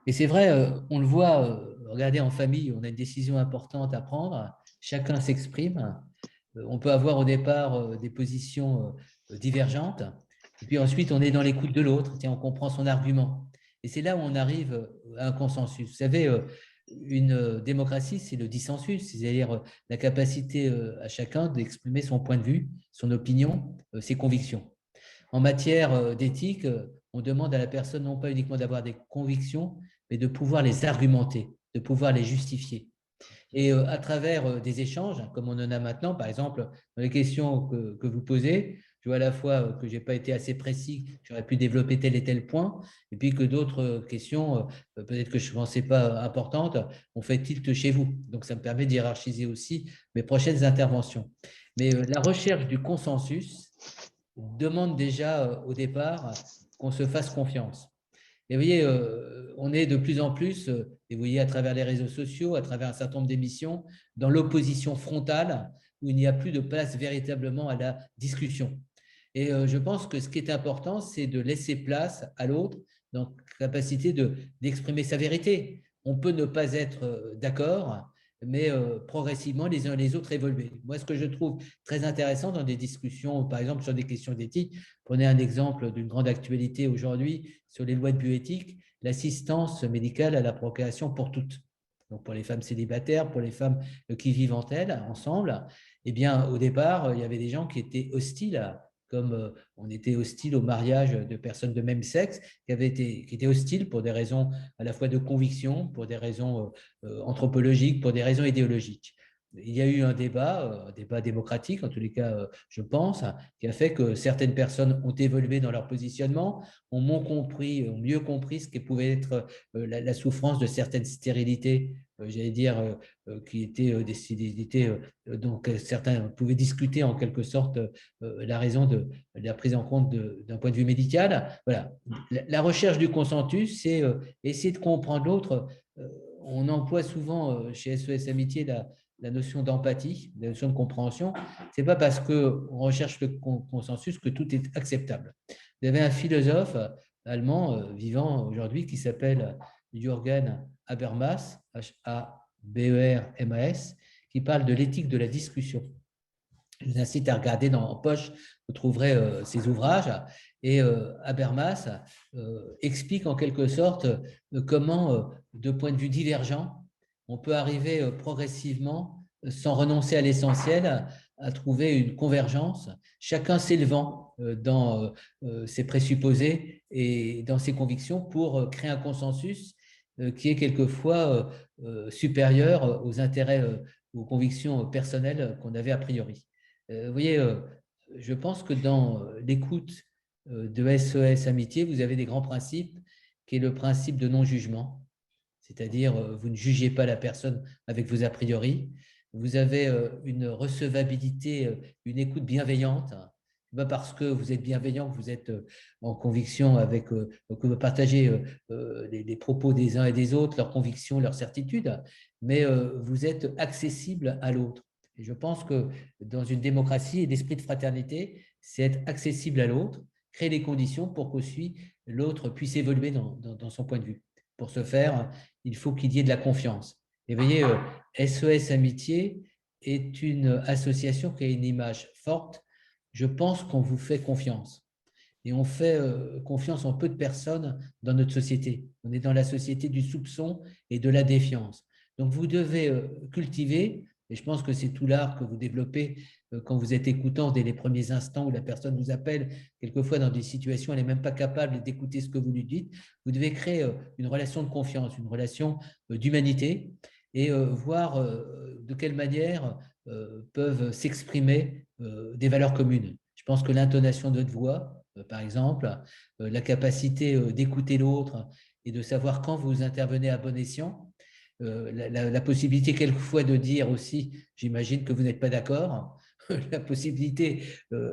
Et c'est vrai, on le voit, regardez, en famille, on a une décision importante à prendre, chacun s'exprime, on peut avoir au départ des positions divergentes, et puis ensuite on est dans l'écoute de l'autre, on comprend son argument. Et c'est là où on arrive à un consensus. Vous savez, une démocratie, c'est le dissensus, c'est-à-dire la capacité à chacun d'exprimer son point de vue, son opinion, ses convictions. En matière d'éthique, on demande à la personne non pas uniquement d'avoir des convictions, mais de pouvoir les argumenter, de pouvoir les justifier. Et à travers des échanges, comme on en a maintenant, par exemple, dans les questions que vous posez, je vois à la fois que je n'ai pas été assez précis, j'aurais pu développer tel et tel point, et puis que d'autres questions, peut-être que je ne pensais pas importantes, ont fait tilt chez vous. Donc, ça me permet de hiérarchiser aussi mes prochaines interventions. Mais la recherche du consensus demande déjà au départ qu'on se fasse confiance. Et vous voyez, on est de plus en plus, et vous voyez à travers les réseaux sociaux, à travers un certain nombre d'émissions, dans l'opposition frontale, où il n'y a plus de place véritablement à la discussion. Et je pense que ce qui est important, c'est de laisser place à l'autre, donc capacité d'exprimer sa vérité. On peut ne pas être d'accord, mais progressivement, les uns et les autres évoluer. Moi, ce que je trouve très intéressant dans des discussions, par exemple sur des questions d'éthique, prenez un exemple d'une grande actualité aujourd'hui sur les lois de bioéthique, l'assistance médicale à la procréation pour toutes. Donc pour les femmes célibataires, pour les femmes qui vivent entre elles, ensemble, eh bien, au départ, il y avait des gens qui étaient hostiles, comme on était hostile au mariage de personnes de même sexe, qui étaient hostiles pour des raisons à la fois de conviction, pour des raisons anthropologiques, pour des raisons idéologiques. Il y a eu un débat démocratique, en tous les cas, je pense, qui a fait que certaines personnes ont évolué dans leur positionnement, ont mieux compris ce qui pouvait être la souffrance de certaines stérilités, j'allais dire, qui étaient des stérilités donc certains pouvaient discuter en quelque sorte la raison de la prise en compte d'un point de vue médical. Voilà. La recherche du consensus, c'est essayer de comprendre l'autre. On emploie souvent chez SOS Amitié la notion d'empathie, la notion de compréhension. Ce n'est pas parce qu'on recherche le consensus que tout est acceptable. Vous avez un philosophe allemand vivant aujourd'hui qui s'appelle Jürgen Habermas, Habermas, qui parle de l'éthique de la discussion. Je vous incite à regarder en poche, vous trouverez ses ouvrages. Et Habermas explique en quelque sorte comment, de point de vue divergent, on peut arriver progressivement sans renoncer à l'essentiel, à trouver une convergence, chacun s'élevant dans ses présupposés et dans ses convictions pour créer un consensus qui est quelquefois supérieur aux intérêts, aux convictions personnelles qu'on avait a priori. Vous voyez, je pense que dans l'écoute de SOS Amitié, vous avez des grands principes, qui est le principe de non-jugement, c'est-à-dire vous ne jugez pas la personne avec vos a priori, vous avez une recevabilité, une écoute bienveillante, pas parce que vous êtes bienveillant que vous êtes en conviction avec, que vous partagez les propos des uns et des autres, leurs convictions, leurs certitudes, mais vous êtes accessible à l'autre. Et je pense que dans une démocratie et l'esprit de fraternité, c'est être accessible à l'autre, créer les conditions pour qu'aussi l'autre puisse évoluer dans son point de vue. Pour ce faire, il faut qu'il y ait de la confiance. Et vous voyez, SOS Amitié est une association qui a une image forte. Je pense qu'on vous fait confiance. Et on fait confiance en peu de personnes dans notre société. On est dans la société du soupçon et de la défiance. Donc vous devez cultiver, et je pense que c'est tout l'art que vous développez quand vous êtes écoutant dès les premiers instants où la personne vous appelle, quelquefois dans des situations, elle n'est même pas capable d'écouter ce que vous lui dites. Vous devez créer une relation de confiance, une relation d'humanité et voir de quelle manière peuvent s'exprimer des valeurs communes. Je pense que l'intonation de votre voix, par exemple, la capacité d'écouter l'autre et de savoir quand vous intervenez à bon escient, la possibilité quelquefois de dire aussi, j'imagine que vous n'êtes pas d'accord, la possibilité,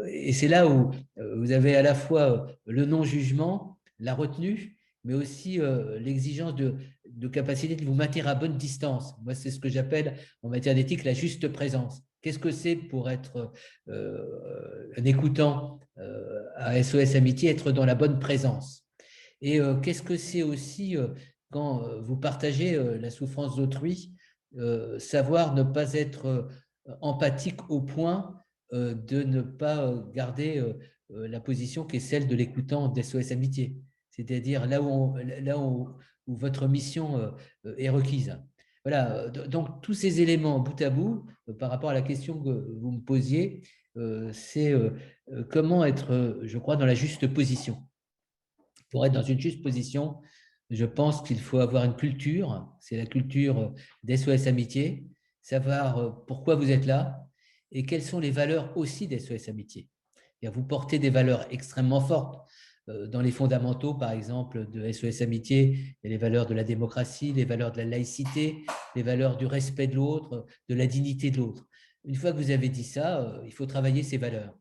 et c'est là où vous avez à la fois le non-jugement, la retenue, mais aussi l'exigence de capacité de vous maintenir à bonne distance. Moi, c'est ce que j'appelle en matière d'éthique la juste présence. Qu'est-ce que c'est pour être un écoutant à SOS Amitié, être dans la bonne présence? Et qu'est-ce que c'est aussi quand vous partagez la souffrance d'autrui, savoir ne pas être empathique au point de ne pas garder la position qui est celle de l'écoutant d'SOS Amitié, c'est-à-dire où votre mission est requise. Voilà, donc tous ces éléments bout à bout, par rapport à la question que vous me posiez, c'est comment être, je crois, dans la juste position. Pour être dans une juste position, je pense qu'il faut avoir une culture, c'est la culture d'SOS Amitié, savoir pourquoi vous êtes là et quelles sont les valeurs aussi d'SOS Amitié. Et vous portez des valeurs extrêmement fortes. Dans les fondamentaux, par exemple, de SOS Amitié, il y a les valeurs de la démocratie, les valeurs de la laïcité, les valeurs du respect de l'autre, de la dignité de l'autre. Une fois que vous avez dit ça, il faut travailler ces valeurs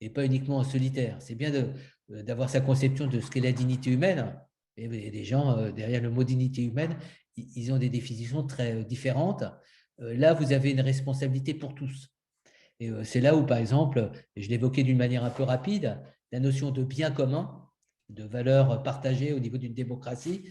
et pas uniquement en solitaire. C'est bien d'avoir sa conception de ce qu'est la dignité humaine. Et les gens, derrière le mot dignité humaine, ils ont des définitions très différentes. Là, vous avez une responsabilité pour tous. Et c'est là où, par exemple, je l'évoquais d'une manière un peu rapide, la notion de bien commun, de valeur partagée au niveau d'une démocratie,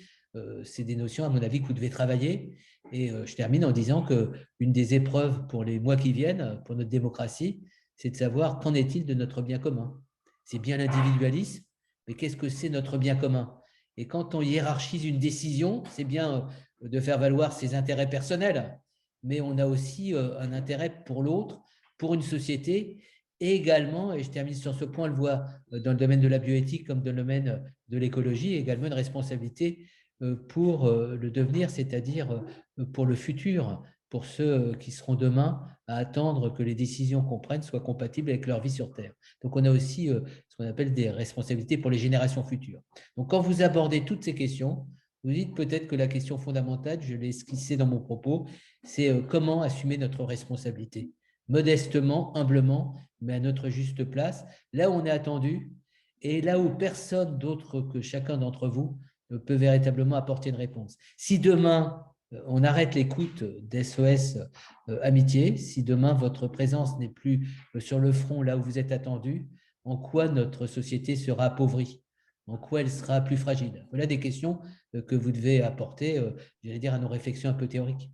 c'est des notions, à mon avis, que vous devez travailler. Et je termine en disant qu'une des épreuves pour les mois qui viennent, pour notre démocratie, c'est de savoir qu'en est-il de notre bien commun. C'est bien l'individualisme, mais qu'est-ce que c'est notre bien commun? Et quand on hiérarchise une décision, c'est bien de faire valoir ses intérêts personnels, mais on a aussi un intérêt pour l'autre, pour une société, et également, et je termine sur ce point, on le voit dans le domaine de la bioéthique comme dans le domaine de l'écologie, également une responsabilité pour le devenir, c'est-à-dire pour le futur, pour ceux qui seront demain à attendre que les décisions qu'on prenne soient compatibles avec leur vie sur Terre. Donc, on a aussi ce qu'on appelle des responsabilités pour les générations futures. Donc, quand vous abordez toutes ces questions, vous dites peut-être que la question fondamentale, je l'ai esquissée dans mon propos, c'est comment assumer notre responsabilité modestement, humblement, mais à notre juste place, là où on est attendu et là où personne d'autre que chacun d'entre vous peut véritablement apporter une réponse. Si demain, on arrête l'écoute d'SOS Amitié, si demain votre présence n'est plus sur le front là où vous êtes attendu, en quoi notre société sera appauvrie? En quoi elle sera plus fragile? Voilà des questions que vous devez apporter, j'allais dire, à nos réflexions un peu théoriques.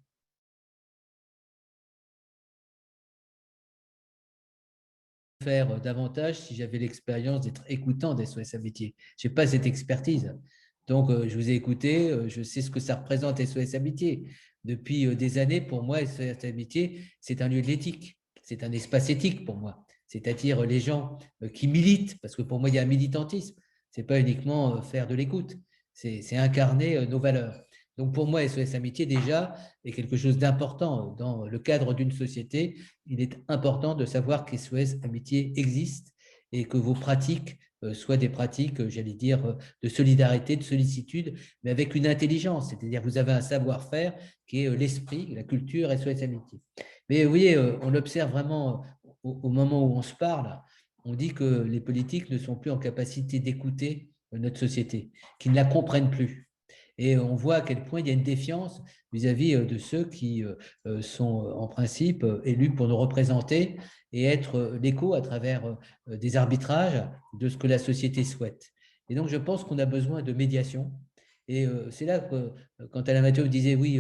Faire davantage si j'avais l'expérience d'être écoutant des SOS Amitié. Je n'ai pas cette expertise. Donc, je vous ai écouté, je sais ce que ça représente SOS Amitié. Depuis des années, pour moi, SOS Amitié, c'est un lieu de l'éthique, c'est un espace éthique pour moi. C'est-à-dire les gens qui militent, parce que pour moi, il y a un militantisme. Ce n'est pas uniquement faire de l'écoute, c'est incarner nos valeurs. Donc, pour moi, SOS Amitié, déjà, est quelque chose d'important. Dans le cadre d'une société, il est important de savoir qu'SOS Amitié existe et que vos pratiques soient des pratiques, j'allais dire, de solidarité, de sollicitude, mais avec une intelligence. C'est-à-dire que vous avez un savoir-faire qui est l'esprit, la culture SOS Amitié. Mais vous voyez, on l'observe vraiment au moment où on se parle. On dit que les politiques ne sont plus en capacité d'écouter notre société, qu'ils ne la comprennent plus. Et on voit à quel point il y a une défiance vis-à-vis de ceux qui sont en principe élus pour nous représenter et être l'écho à travers des arbitrages de ce que la société souhaite. Et donc, je pense qu'on a besoin de médiation. Et c'est là que, quand Alain Mathieu disait, oui,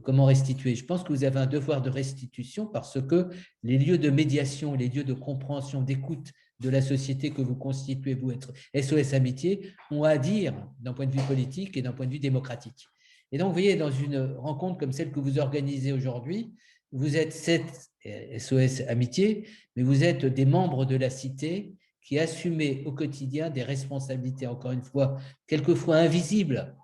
comment restituer? Je pense que vous avez un devoir de restitution parce que les lieux de médiation, les lieux de compréhension, d'écoute de la société que vous constituez, vous être SOS Amitié, ont à dire d'un point de vue politique et d'un point de vue démocratique. Et donc, vous voyez, dans une rencontre comme celle que vous organisez aujourd'hui, vous êtes 7 SOS Amitié, mais vous êtes des membres de la cité qui assumez au quotidien des responsabilités, encore une fois, quelquefois invisibles.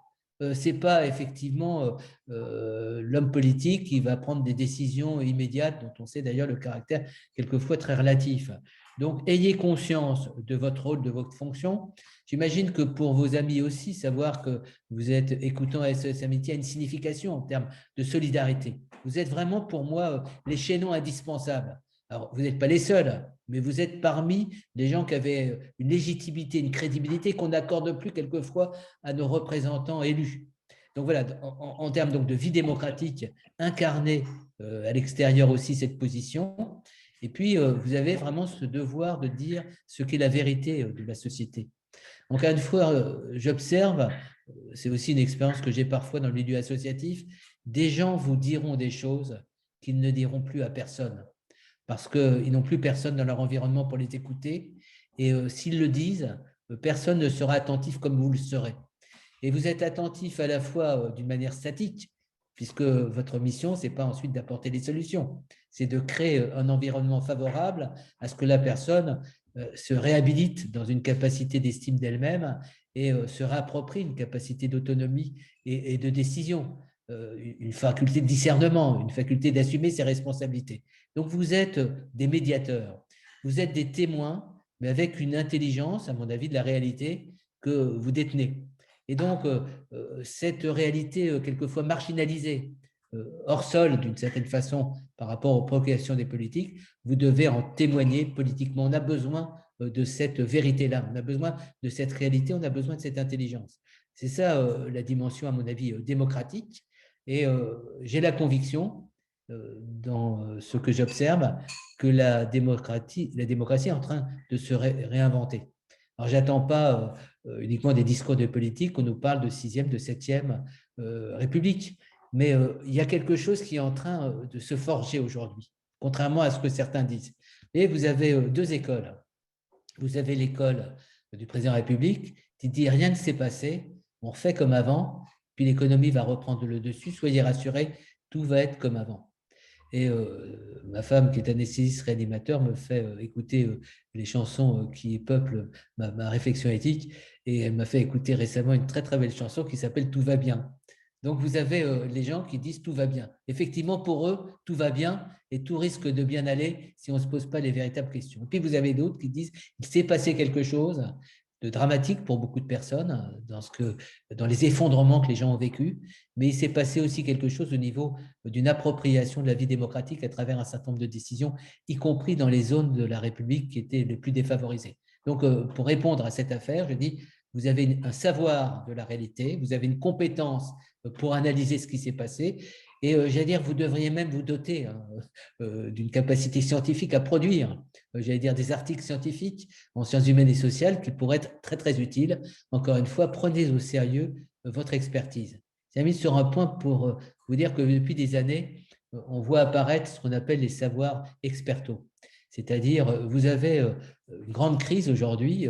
Ce n'est pas effectivement l'homme politique qui va prendre des décisions immédiates, dont on sait d'ailleurs le caractère quelquefois très relatif. Donc, ayez conscience de votre rôle, de votre fonction. J'imagine que pour vos amis aussi, savoir que vous êtes écoutant SOS Amitié a une signification en termes de solidarité. Vous êtes vraiment pour moi les chaînons indispensables. Alors, vous n'êtes pas les seuls, mais vous êtes parmi les gens qui avaient une légitimité, une crédibilité qu'on n'accorde plus quelquefois à nos représentants élus. Donc voilà, en termes donc de vie démocratique, incarner à l'extérieur aussi cette position. Et puis, vous avez vraiment ce devoir de dire ce qu'est la vérité de la société. Donc, une fois, j'observe, c'est aussi une expérience que j'ai parfois dans le milieu associatif, des gens vous diront des choses qu'ils ne diront plus à personne parce qu'ils n'ont plus personne dans leur environnement pour les écouter. Et s'ils le disent, personne ne sera attentif comme vous le serez. Et vous êtes attentif à la fois d'une manière statique, puisque votre mission, ce n'est pas ensuite d'apporter des solutions, c'est de créer un environnement favorable à ce que la personne se réhabilite dans une capacité d'estime d'elle-même et se réapproprie une capacité d'autonomie et de décision, une faculté de discernement, une faculté d'assumer ses responsabilités. Donc, vous êtes des médiateurs, vous êtes des témoins, mais avec une intelligence, à mon avis, de la réalité que vous détenez. Et donc, cette réalité quelquefois marginalisée, hors sol d'une certaine façon par rapport aux préoccupations des politiques, vous devez en témoigner politiquement. On a besoin de cette vérité-là, on a besoin de cette réalité, on a besoin de cette intelligence. C'est ça la dimension, à mon avis, démocratique. Et j'ai la conviction, dans ce que j'observe, que la démocratie est en train de se réinventer. Alors, je n'attends pas uniquement des discours de politique, qu'on nous parle de 6e, de 7e République. Mais il y a quelque chose qui est en train de se forger aujourd'hui, contrairement à ce que certains disent. Et vous avez deux écoles. Vous avez l'école du président de la République qui dit rien ne s'est passé, on refait comme avant, puis l'économie va reprendre le dessus, soyez rassurés, tout va être comme avant. Et ma femme, qui est anesthésiste réanimateur, me fait écouter les chansons qui peuplent ma réflexion éthique. Et elle m'a fait écouter récemment une très, très belle chanson qui s'appelle « Tout va bien ». Donc, vous avez les gens qui disent « tout va bien ». Effectivement, pour eux, tout va bien et tout risque de bien aller si on ne se pose pas les véritables questions. Et puis, vous avez d'autres qui disent « il s'est passé quelque chose de dramatique pour beaucoup de personnes dans les effondrements que les gens ont vécus, mais il s'est passé aussi quelque chose au niveau d'une appropriation de la vie démocratique à travers un certain nombre de décisions, y compris dans les zones de la République qui étaient les plus défavorisées. Donc, pour répondre à cette affaire, je dis, vous avez un savoir de la réalité, vous avez une compétence pour analyser ce qui s'est passé, et j'allais dire, vous devriez même vous doter d'une capacité scientifique à produire, j'allais dire, des articles scientifiques en sciences humaines et sociales qui pourraient être très, très utiles. Encore une fois, prenez au sérieux votre expertise. J'ai mis sur un point pour vous dire que depuis des années, on voit apparaître ce qu'on appelle les savoirs expertaux. C'est-à-dire, vous avez une grande crise aujourd'hui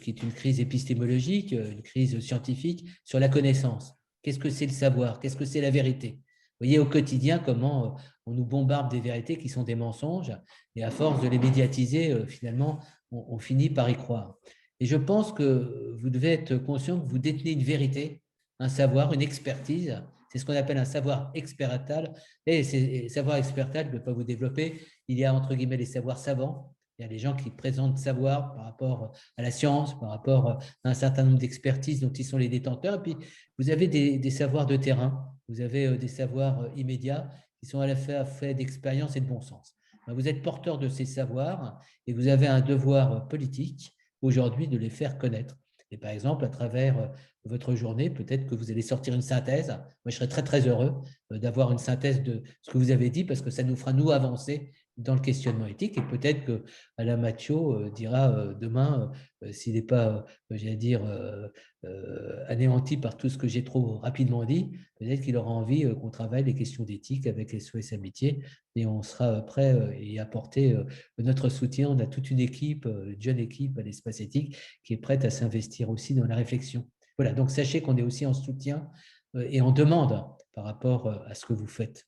qui est une crise épistémologique, une crise scientifique, sur la connaissance. Qu'est-ce que c'est le savoir? Qu'est-ce que c'est la vérité? Vous voyez au quotidien comment on nous bombarde des vérités qui sont des mensonges, et à force de les médiatiser, finalement, on finit par y croire. Et je pense que vous devez être conscient que vous détenez une vérité, un savoir, une expertise. C'est ce qu'on appelle un savoir expertal. Et ces savoirs expertals, je ne peux pas vous développer. Il y a entre guillemets les savoirs savants. Il y a les gens qui présentent savoir par rapport à la science, par rapport à un certain nombre d'expertises dont ils sont les détenteurs. Et puis, vous avez des savoirs de terrain, vous avez des savoirs immédiats qui sont à la fois faits d'expérience et de bon sens. Vous êtes porteur de ces savoirs et vous avez un devoir politique aujourd'hui de les faire connaître. Et par exemple, à travers votre journée, peut-être que vous allez sortir une synthèse. Moi, je serais très, très heureux d'avoir une synthèse de ce que vous avez dit parce que ça nous fera, nous, avancer dans le questionnement éthique. Et peut-être que Alain Mathieu dira demain, s'il n'est pas, j'allais dire, anéanti par tout ce que j'ai trop rapidement dit, peut-être qu'il aura envie qu'on travaille les questions d'éthique avec SOS Amitié et on sera prêt et apporter notre soutien. On a toute une équipe, une jeune équipe à l'espace éthique qui est prête à s'investir aussi dans la réflexion. Voilà, donc sachez qu'on est aussi en soutien et en demande par rapport à ce que vous faites.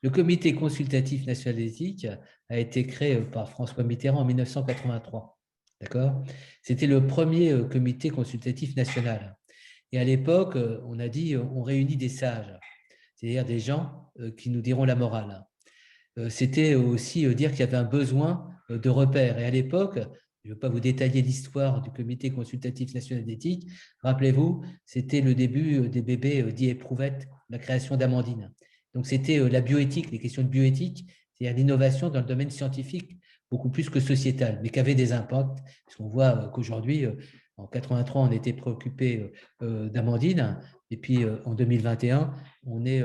Le comité consultatif national d'éthique a été créé par François Mitterrand en 1983. D'accord? C'était le premier comité consultatif national. Et à l'époque, on a dit on réunit des sages, c'est-à-dire des gens qui nous diront la morale. C'était aussi dire qu'il y avait un besoin de repères. Et à l'époque, je ne veux pas vous détailler l'histoire du comité consultatif national d'éthique, rappelez-vous, c'était le début des bébés dits éprouvettes, la création d'Amandine. Donc c'était la bioéthique, les questions de bioéthique, c'est-à-dire l'innovation dans le domaine scientifique, beaucoup plus que sociétal, mais qui avait des impacts, parce qu'on voit qu'aujourd'hui, en 83, on était préoccupé d'Amandine, et puis en 2021, on est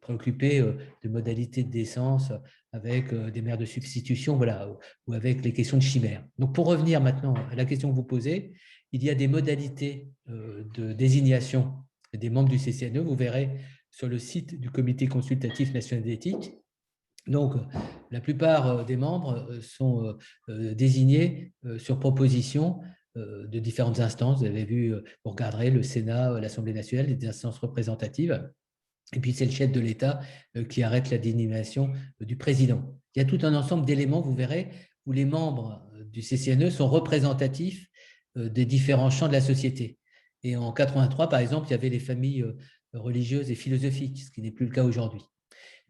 préoccupé de modalités de décence avec des mères de substitution, voilà, ou avec les questions de chimère. Donc pour revenir maintenant à la question que vous posez, il y a des modalités de désignation des membres du CCNE, vous verrez sur le site du Comité consultatif national d'éthique. Donc, la plupart des membres sont désignés sur proposition de différentes instances. Vous avez vu, vous regarderez le Sénat, l'Assemblée nationale, des instances représentatives. Et puis, c'est le chef de l'État qui arrête la désignation du président. Il y a tout un ensemble d'éléments, vous verrez, où les membres du CCNE sont représentatifs des différents champs de la société. Et en 83, par exemple, il y avait les familles religieuses et philosophiques, ce qui n'est plus le cas aujourd'hui.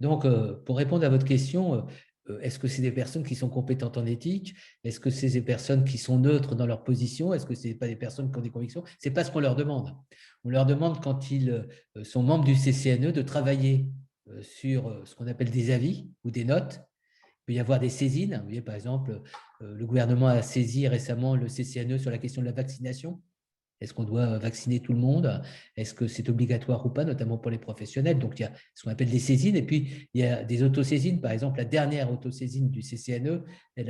Donc, pour répondre à votre question, est-ce que c'est des personnes qui sont compétentes en éthique? Est-ce que c'est des personnes qui sont neutres dans leur position? Est-ce que ce n'est pas des personnes qui ont des convictions? Ce n'est pas ce qu'on leur demande. On leur demande, quand ils sont membres du CCNE, de travailler sur ce qu'on appelle des avis ou des notes. Il peut y avoir des saisines. Vous voyez, par exemple, le gouvernement a saisi récemment le CCNE sur la question de la vaccination. Est-ce qu'on doit vacciner tout le monde? Est-ce que c'est obligatoire ou pas, notamment pour les professionnels? Donc, il y a ce qu'on appelle des saisines. Et puis, il y a des autosaisines. Par exemple, la dernière autosaisine du CCNE, elle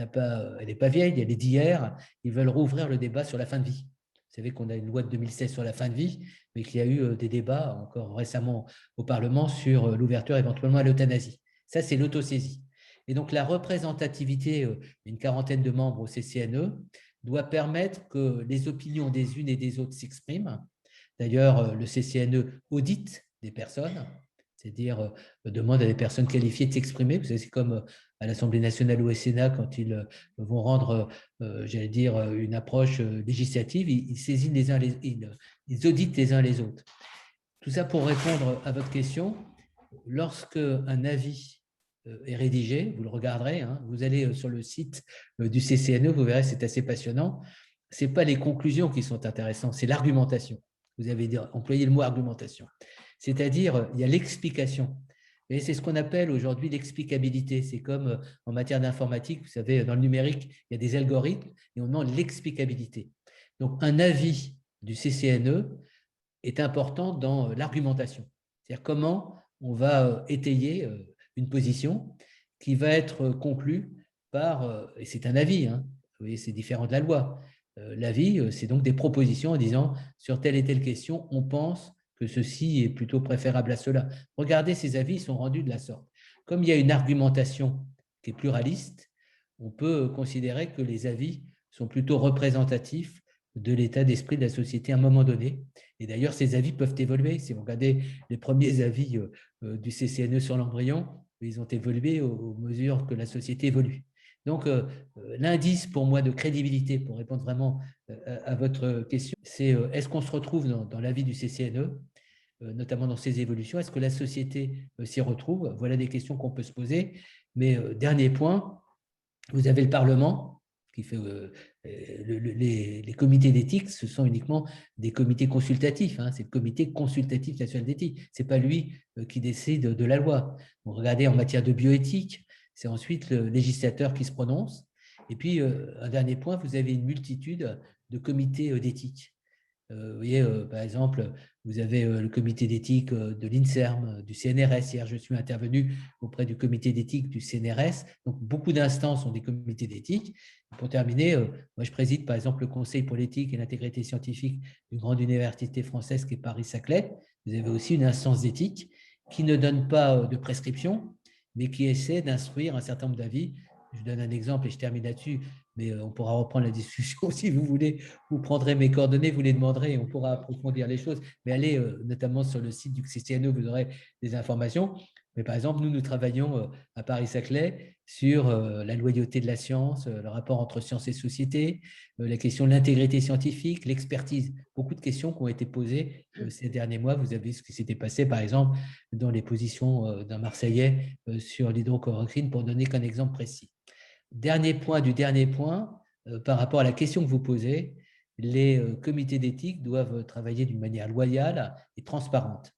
n'est pas vieille, elle est d'hier. Ils veulent rouvrir le débat sur la fin de vie. Vous savez qu'on a une loi de 2016 sur la fin de vie, mais qu'il y a eu des débats encore récemment au Parlement sur l'ouverture éventuellement à l'euthanasie. Ça, c'est l'autosaisie. Et donc, la représentativité, une quarantaine de membres au CCNE, doit permettre que les opinions des unes et des autres s'expriment. D'ailleurs, le CCNE audite des personnes, c'est-à-dire demande à des personnes qualifiées de s'exprimer. Vous savez, c'est comme à l'Assemblée nationale ou au Sénat, quand ils vont rendre, j'allais dire, une approche législative, ils saisissent les uns ils auditent les uns les autres. Tout ça pour répondre à votre question. Lorsque un avis est rédigé, vous le regarderez, hein, vous allez sur le site du CCNE, vous verrez, c'est assez passionnant. Ce n'est pas les conclusions qui sont intéressantes, c'est l'argumentation. Vous avez employé le mot argumentation. C'est-à-dire, il y a l'explication. Et c'est ce qu'on appelle aujourd'hui l'explicabilité. C'est comme en matière d'informatique, vous savez, dans le numérique, il y a des algorithmes et on demande l'explicabilité. Donc, un avis du CCNE est important dans l'argumentation. C'est-à-dire comment on va étayer une position qui va être conclue par, et c'est un avis, hein, vous voyez, c'est différent de la loi. L'avis, c'est donc des propositions en disant sur telle et telle question, on pense que ceci est plutôt préférable à cela. Regardez, ces avis sont rendus de la sorte. comme il y a une argumentation qui est pluraliste, on peut considérer que les avis sont plutôt représentatifs de l'état d'esprit de la société à un moment donné. Et d'ailleurs, ces avis peuvent évoluer. Si vous regardez les premiers avis du CCNE sur l'embryon, ils ont évolué aux mesures que la société évolue. Donc, l'indice pour moi de crédibilité, pour répondre vraiment à votre question, c'est est-ce qu'on se retrouve dans l'avis du CCNE, notamment dans ces évolutions? Est-ce que la société s'y retrouve? Voilà des questions qu'on peut se poser. Mais dernier point, vous avez le Parlement qui fait les comités d'éthique, ce sont uniquement des comités consultatifs. Hein, c'est le comité consultatif national d'éthique. Ce n'est pas lui qui décide de la loi. Vous regardez en matière de bioéthique, c'est ensuite le législateur qui se prononce. Et puis, un dernier point, vous avez une multitude de comités d'éthique. Vous voyez, par exemple, vous avez le comité d'éthique de l'INSERM, du CNRS. Hier, je suis intervenu auprès du comité d'éthique du CNRS. Donc, beaucoup d'instances ont des comités d'éthique. Pour terminer, moi, je préside, par exemple, le Conseil pour l'éthique et l'intégrité scientifique d'une grande université française qui est Paris-Saclay. Vous avez aussi une instance d'éthique qui ne donne pas de prescription, mais qui essaie d'instruire un certain nombre d'avis. Je donne un exemple et je termine là-dessus, mais on pourra reprendre la discussion si vous voulez. Vous prendrez mes coordonnées, vous les demanderez et on pourra approfondir les choses. Mais allez notamment sur le site du CCNE, vous aurez des informations. Mais par exemple, nous travaillons à Paris-Saclay sur la loyauté de la science, le rapport entre science et société, la question de l'intégrité scientifique, l'expertise. Beaucoup de questions qui ont été posées ces derniers mois. Vous avez vu ce qui s'était passé, par exemple, dans les positions d'un Marseillais sur l'hydrochloroquine, pour donner qu'un exemple précis. Dernier point du dernier point, par rapport à la question que vous posez, les comités d'éthique doivent travailler d'une manière loyale et transparente.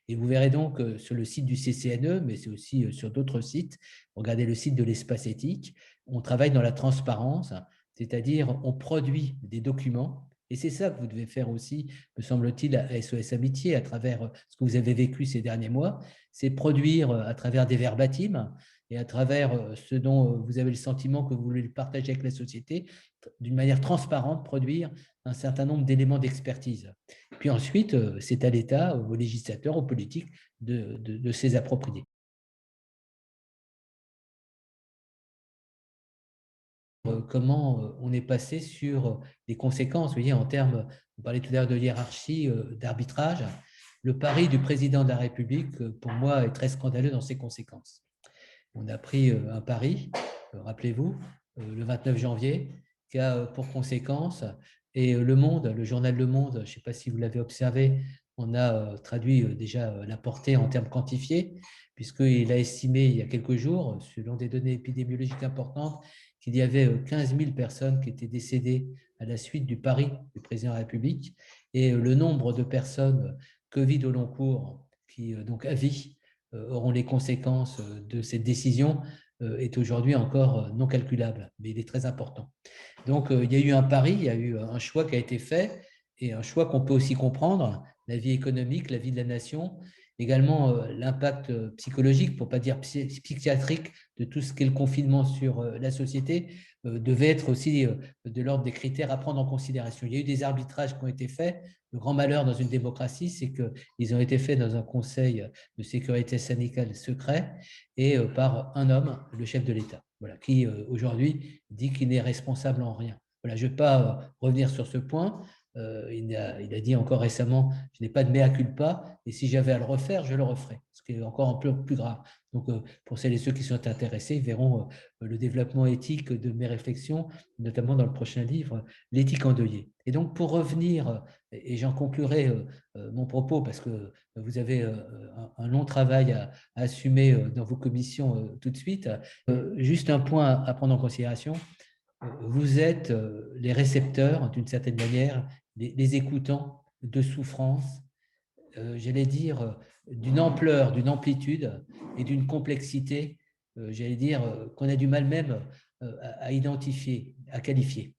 Et vous verrez donc sur le site du CCNE, mais c'est aussi sur d'autres sites, regardez le site de l'espace éthique, on travaille dans la transparence, c'est-à-dire on produit des documents, et c'est ça que vous devez faire aussi, me semble-t-il, à SOS Amitié, à travers ce que vous avez vécu ces derniers mois, c'est produire à travers des verbatims et à travers ce dont vous avez le sentiment que vous voulez le partager avec la société, d'une manière transparente, produire un certain nombre d'éléments d'expertise. Puis ensuite, c'est à l'État, aux législateurs, aux politiques de s'y approprier. Comment on est passé sur les conséquences, vous voyez, en termes, vous parlez tout à l'heure de hiérarchie, d'arbitrage. Le pari du président de la République, pour moi, est très scandaleux dans ses conséquences. On a pris un pari, rappelez-vous, le 29 janvier, qui a pour conséquence, et Le Monde, le journal Le Monde, je ne sais pas si vous l'avez observé, on a traduit déjà la portée en termes quantifiés, puisqu'il a estimé il y a quelques jours, selon des données épidémiologiques importantes, qu'il y avait 15 000 personnes qui étaient décédées à la suite du pari du président de la République, et le nombre de personnes Covid au long cours, qui donc à vie, auront les conséquences de cette décision est aujourd'hui encore non calculable, mais il est très important. Donc, il y a eu un pari, il y a eu un choix qui a été fait, et un choix qu'on peut aussi comprendre, la vie économique, la vie de la nation, également l'impact psychologique, pour ne pas dire psychiatrique, de tout ce qu'est le confinement sur la société, devait être aussi de l'ordre des critères à prendre en considération. Il y a eu des arbitrages qui ont été faits. Le grand malheur dans une démocratie, c'est qu'ils ont été faits dans un conseil de sécurité sanitaire secret et par un homme, le chef de l'État, voilà, qui aujourd'hui dit qu'il n'est responsable en rien. Voilà, je ne vais pas revenir sur ce point. Il a dit encore récemment, je n'ai pas de mea culpa, et si j'avais à le refaire, je le referais, ce qui est encore un peu plus grave. Donc, pour celles et ceux qui sont intéressés, ils verront le développement éthique de mes réflexions, notamment dans le prochain livre, L'éthique endeuillée. Et donc, pour revenir, et j'en conclurai mon propos, parce que vous avez un long travail à assumer dans vos commissions tout de suite, juste un point à prendre en considération, vous êtes les récepteurs, d'une certaine manière, les écoutants de souffrance, j'allais dire, d'une ampleur, d'une amplitude et d'une complexité, j'allais dire, qu'on a du mal même à identifier, à qualifier.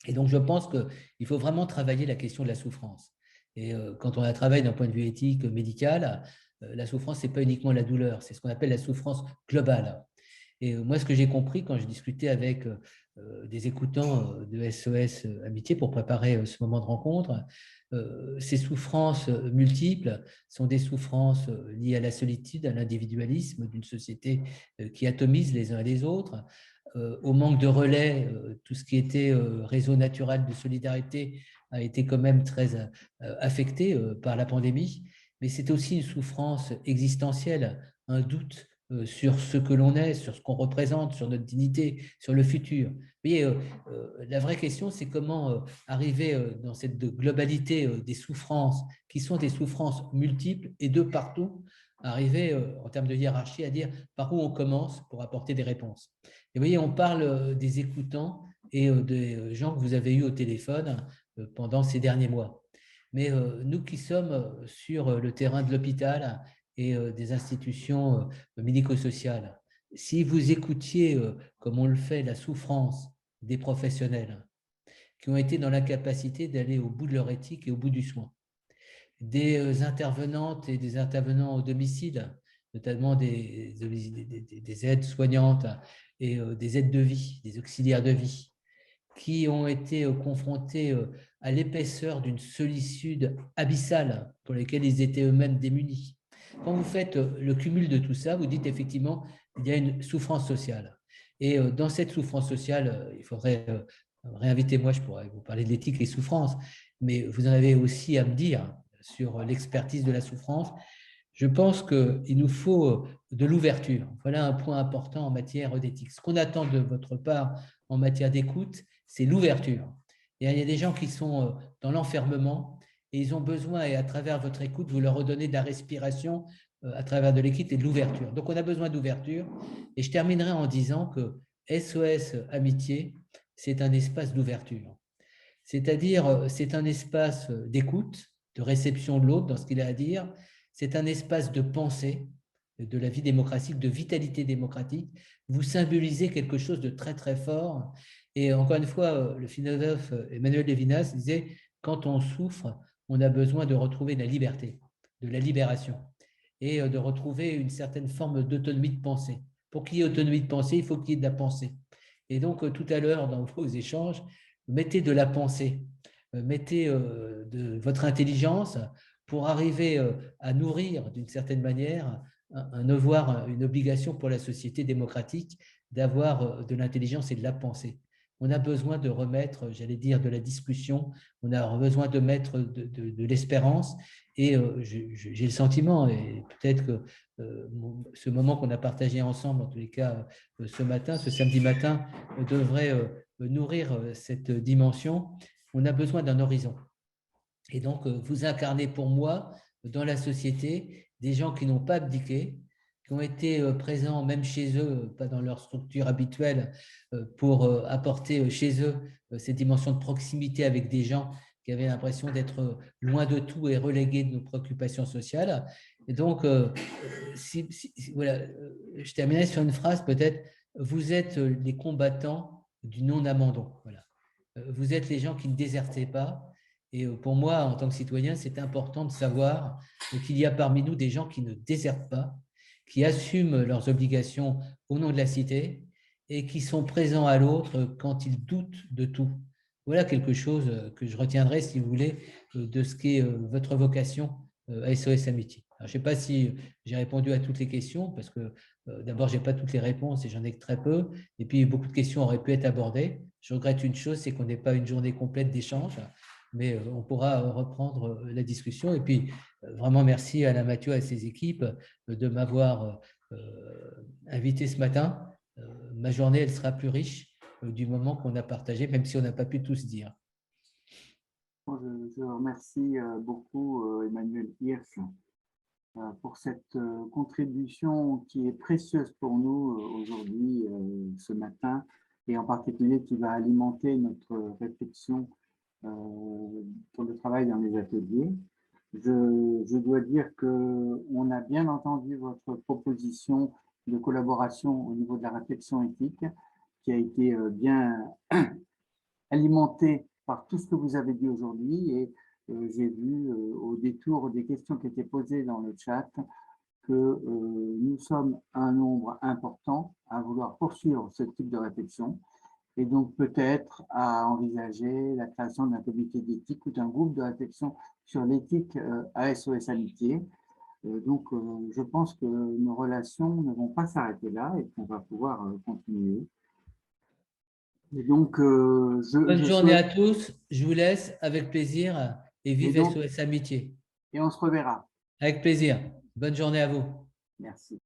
Et donc, je pense qu'il faut vraiment travailler la question de la souffrance. Et quand on la travaille d'un point de vue éthique, médical, la souffrance, ce n'est pas uniquement la douleur, c'est ce qu'on appelle la souffrance globale. Et moi, ce que j'ai compris quand je discutais avec des écoutants de SOS Amitié pour préparer ce moment de rencontre. Ces souffrances multiples sont des souffrances liées à la solitude, à l'individualisme d'une société qui atomise les uns et les autres, au manque de relais. Tout ce qui était réseau naturel de solidarité a été quand même très affecté par la pandémie, mais c'est aussi une souffrance existentielle, un doute sur ce que l'on est, sur ce qu'on représente, sur notre dignité, sur le futur. Vous voyez, la vraie question, c'est comment arriver dans cette globalité des souffrances, qui sont des souffrances multiples et de partout, arriver en termes de hiérarchie à dire par où on commence pour apporter des réponses. Et vous voyez, on parle des écoutants et des gens que vous avez eus au téléphone pendant ces derniers mois. Mais nous qui sommes sur le terrain de l'hôpital et des institutions médico-sociales, si vous écoutiez, comme on le fait, la souffrance des professionnels qui ont été dans l'incapacité d'aller au bout de leur éthique et au bout du soin, des intervenantes et des intervenants au domicile, notamment des aides soignantes et des aides de vie, des auxiliaires de vie, qui ont été confrontés à l'épaisseur d'une solitude abyssale pour laquelle ils étaient eux-mêmes démunis. Quand vous faites le cumul de tout ça, vous dites effectivement il y a une souffrance sociale. Et dans cette souffrance sociale, il faudrait réinviter, moi je pourrais vous parler de l'éthique et souffrances, mais vous en avez aussi à me dire sur l'expertise de la souffrance. Je pense qu'il nous faut de l'ouverture. Voilà un point important en matière d'éthique. Ce qu'on attend de votre part en matière d'écoute, c'est l'ouverture. Et il y a des gens qui sont dans l'enfermement et ils ont besoin, et à travers votre écoute, vous leur redonnez de la respiration à travers de l'écoute et de l'ouverture. Donc, on a besoin d'ouverture. Et je terminerai en disant que SOS Amitié, c'est un espace d'ouverture. C'est-à-dire, c'est un espace d'écoute, de réception de l'autre dans ce qu'il a à dire. C'est un espace de pensée, de la vie démocratique, de vitalité démocratique. Vous symbolisez quelque chose de très, très fort. Et encore une fois, le philosophe Emmanuel Levinas disait, quand on souffre, on a besoin de retrouver la liberté, de la libération, et de retrouver une certaine forme d'autonomie de pensée. Pour qu'il y ait autonomie de pensée, il faut qu'il y ait de la pensée. Et donc, tout à l'heure, dans vos échanges, mettez de la pensée, mettez de votre intelligence pour arriver à nourrir d'une certaine manière un devoir, une obligation pour la société démocratique d'avoir de l'intelligence et de la pensée. On a besoin de remettre, j'allais dire, de la discussion, on a besoin de mettre de l'espérance et j'ai le sentiment, et peut-être que ce moment qu'on a partagé ensemble, en tous les cas ce matin, ce samedi matin, devrait nourrir cette dimension. On a besoin d'un horizon. Et donc, vous incarnez pour moi, dans la société, des gens qui n'ont pas abdiqué, qui ont été présents même chez eux, pas dans leur structure habituelle, pour apporter chez eux cette dimension de proximité avec des gens qui avaient l'impression d'être loin de tout et relégués de nos préoccupations sociales. Et donc, voilà, je terminerai sur une phrase peut-être, vous êtes les combattants du non-abandon. Voilà. Vous êtes les gens qui ne désertez pas. Et pour moi, en tant que citoyen, c'est important de savoir qu'il y a parmi nous des gens qui ne désertent pas, qui assument leurs obligations au nom de la cité et qui sont présents à l'autre quand ils doutent de tout. Voilà quelque chose que je retiendrai, si vous voulez, de ce qu'est votre vocation à SOS Amitié. Alors, je ne sais pas si j'ai répondu à toutes les questions, parce que d'abord, je n'ai pas toutes les réponses et j'en ai que très peu. Et puis, beaucoup de questions auraient pu être abordées. Je regrette une chose, c'est qu'on n'ait pas une journée complète d'échange, mais on pourra reprendre la discussion. Et puis, vraiment merci à Alain Mathieu et à ses équipes de m'avoir invité ce matin. Ma journée, elle sera plus riche du moment qu'on a partagé, même si on n'a pas pu tous dire. Je remercie beaucoup Emmanuel Hirsch pour cette contribution qui est précieuse pour nous aujourd'hui, ce matin, et en particulier qui va alimenter notre réflexion pour le travail dans les ateliers. Je dois dire qu'on a bien entendu votre proposition de collaboration au niveau de la réflexion éthique, qui a été bien alimentée par tout ce que vous avez dit aujourd'hui. Et j'ai vu au détour des questions qui étaient posées dans le chat que nous sommes un nombre important à vouloir poursuivre ce type de réflexion. et donc peut-être à envisager la création d'un comité d'éthique ou d'un groupe de réflexion sur l'éthique à SOS Amitié. Donc, je pense que nos relations ne vont pas s'arrêter là et qu'on va pouvoir continuer. Et donc, Bonne je journée à souhaite, tous. Je vous laisse avec plaisir et et vive donc, SOS Amitié. et on se reverra. Avec plaisir. Bonne journée à vous. Merci.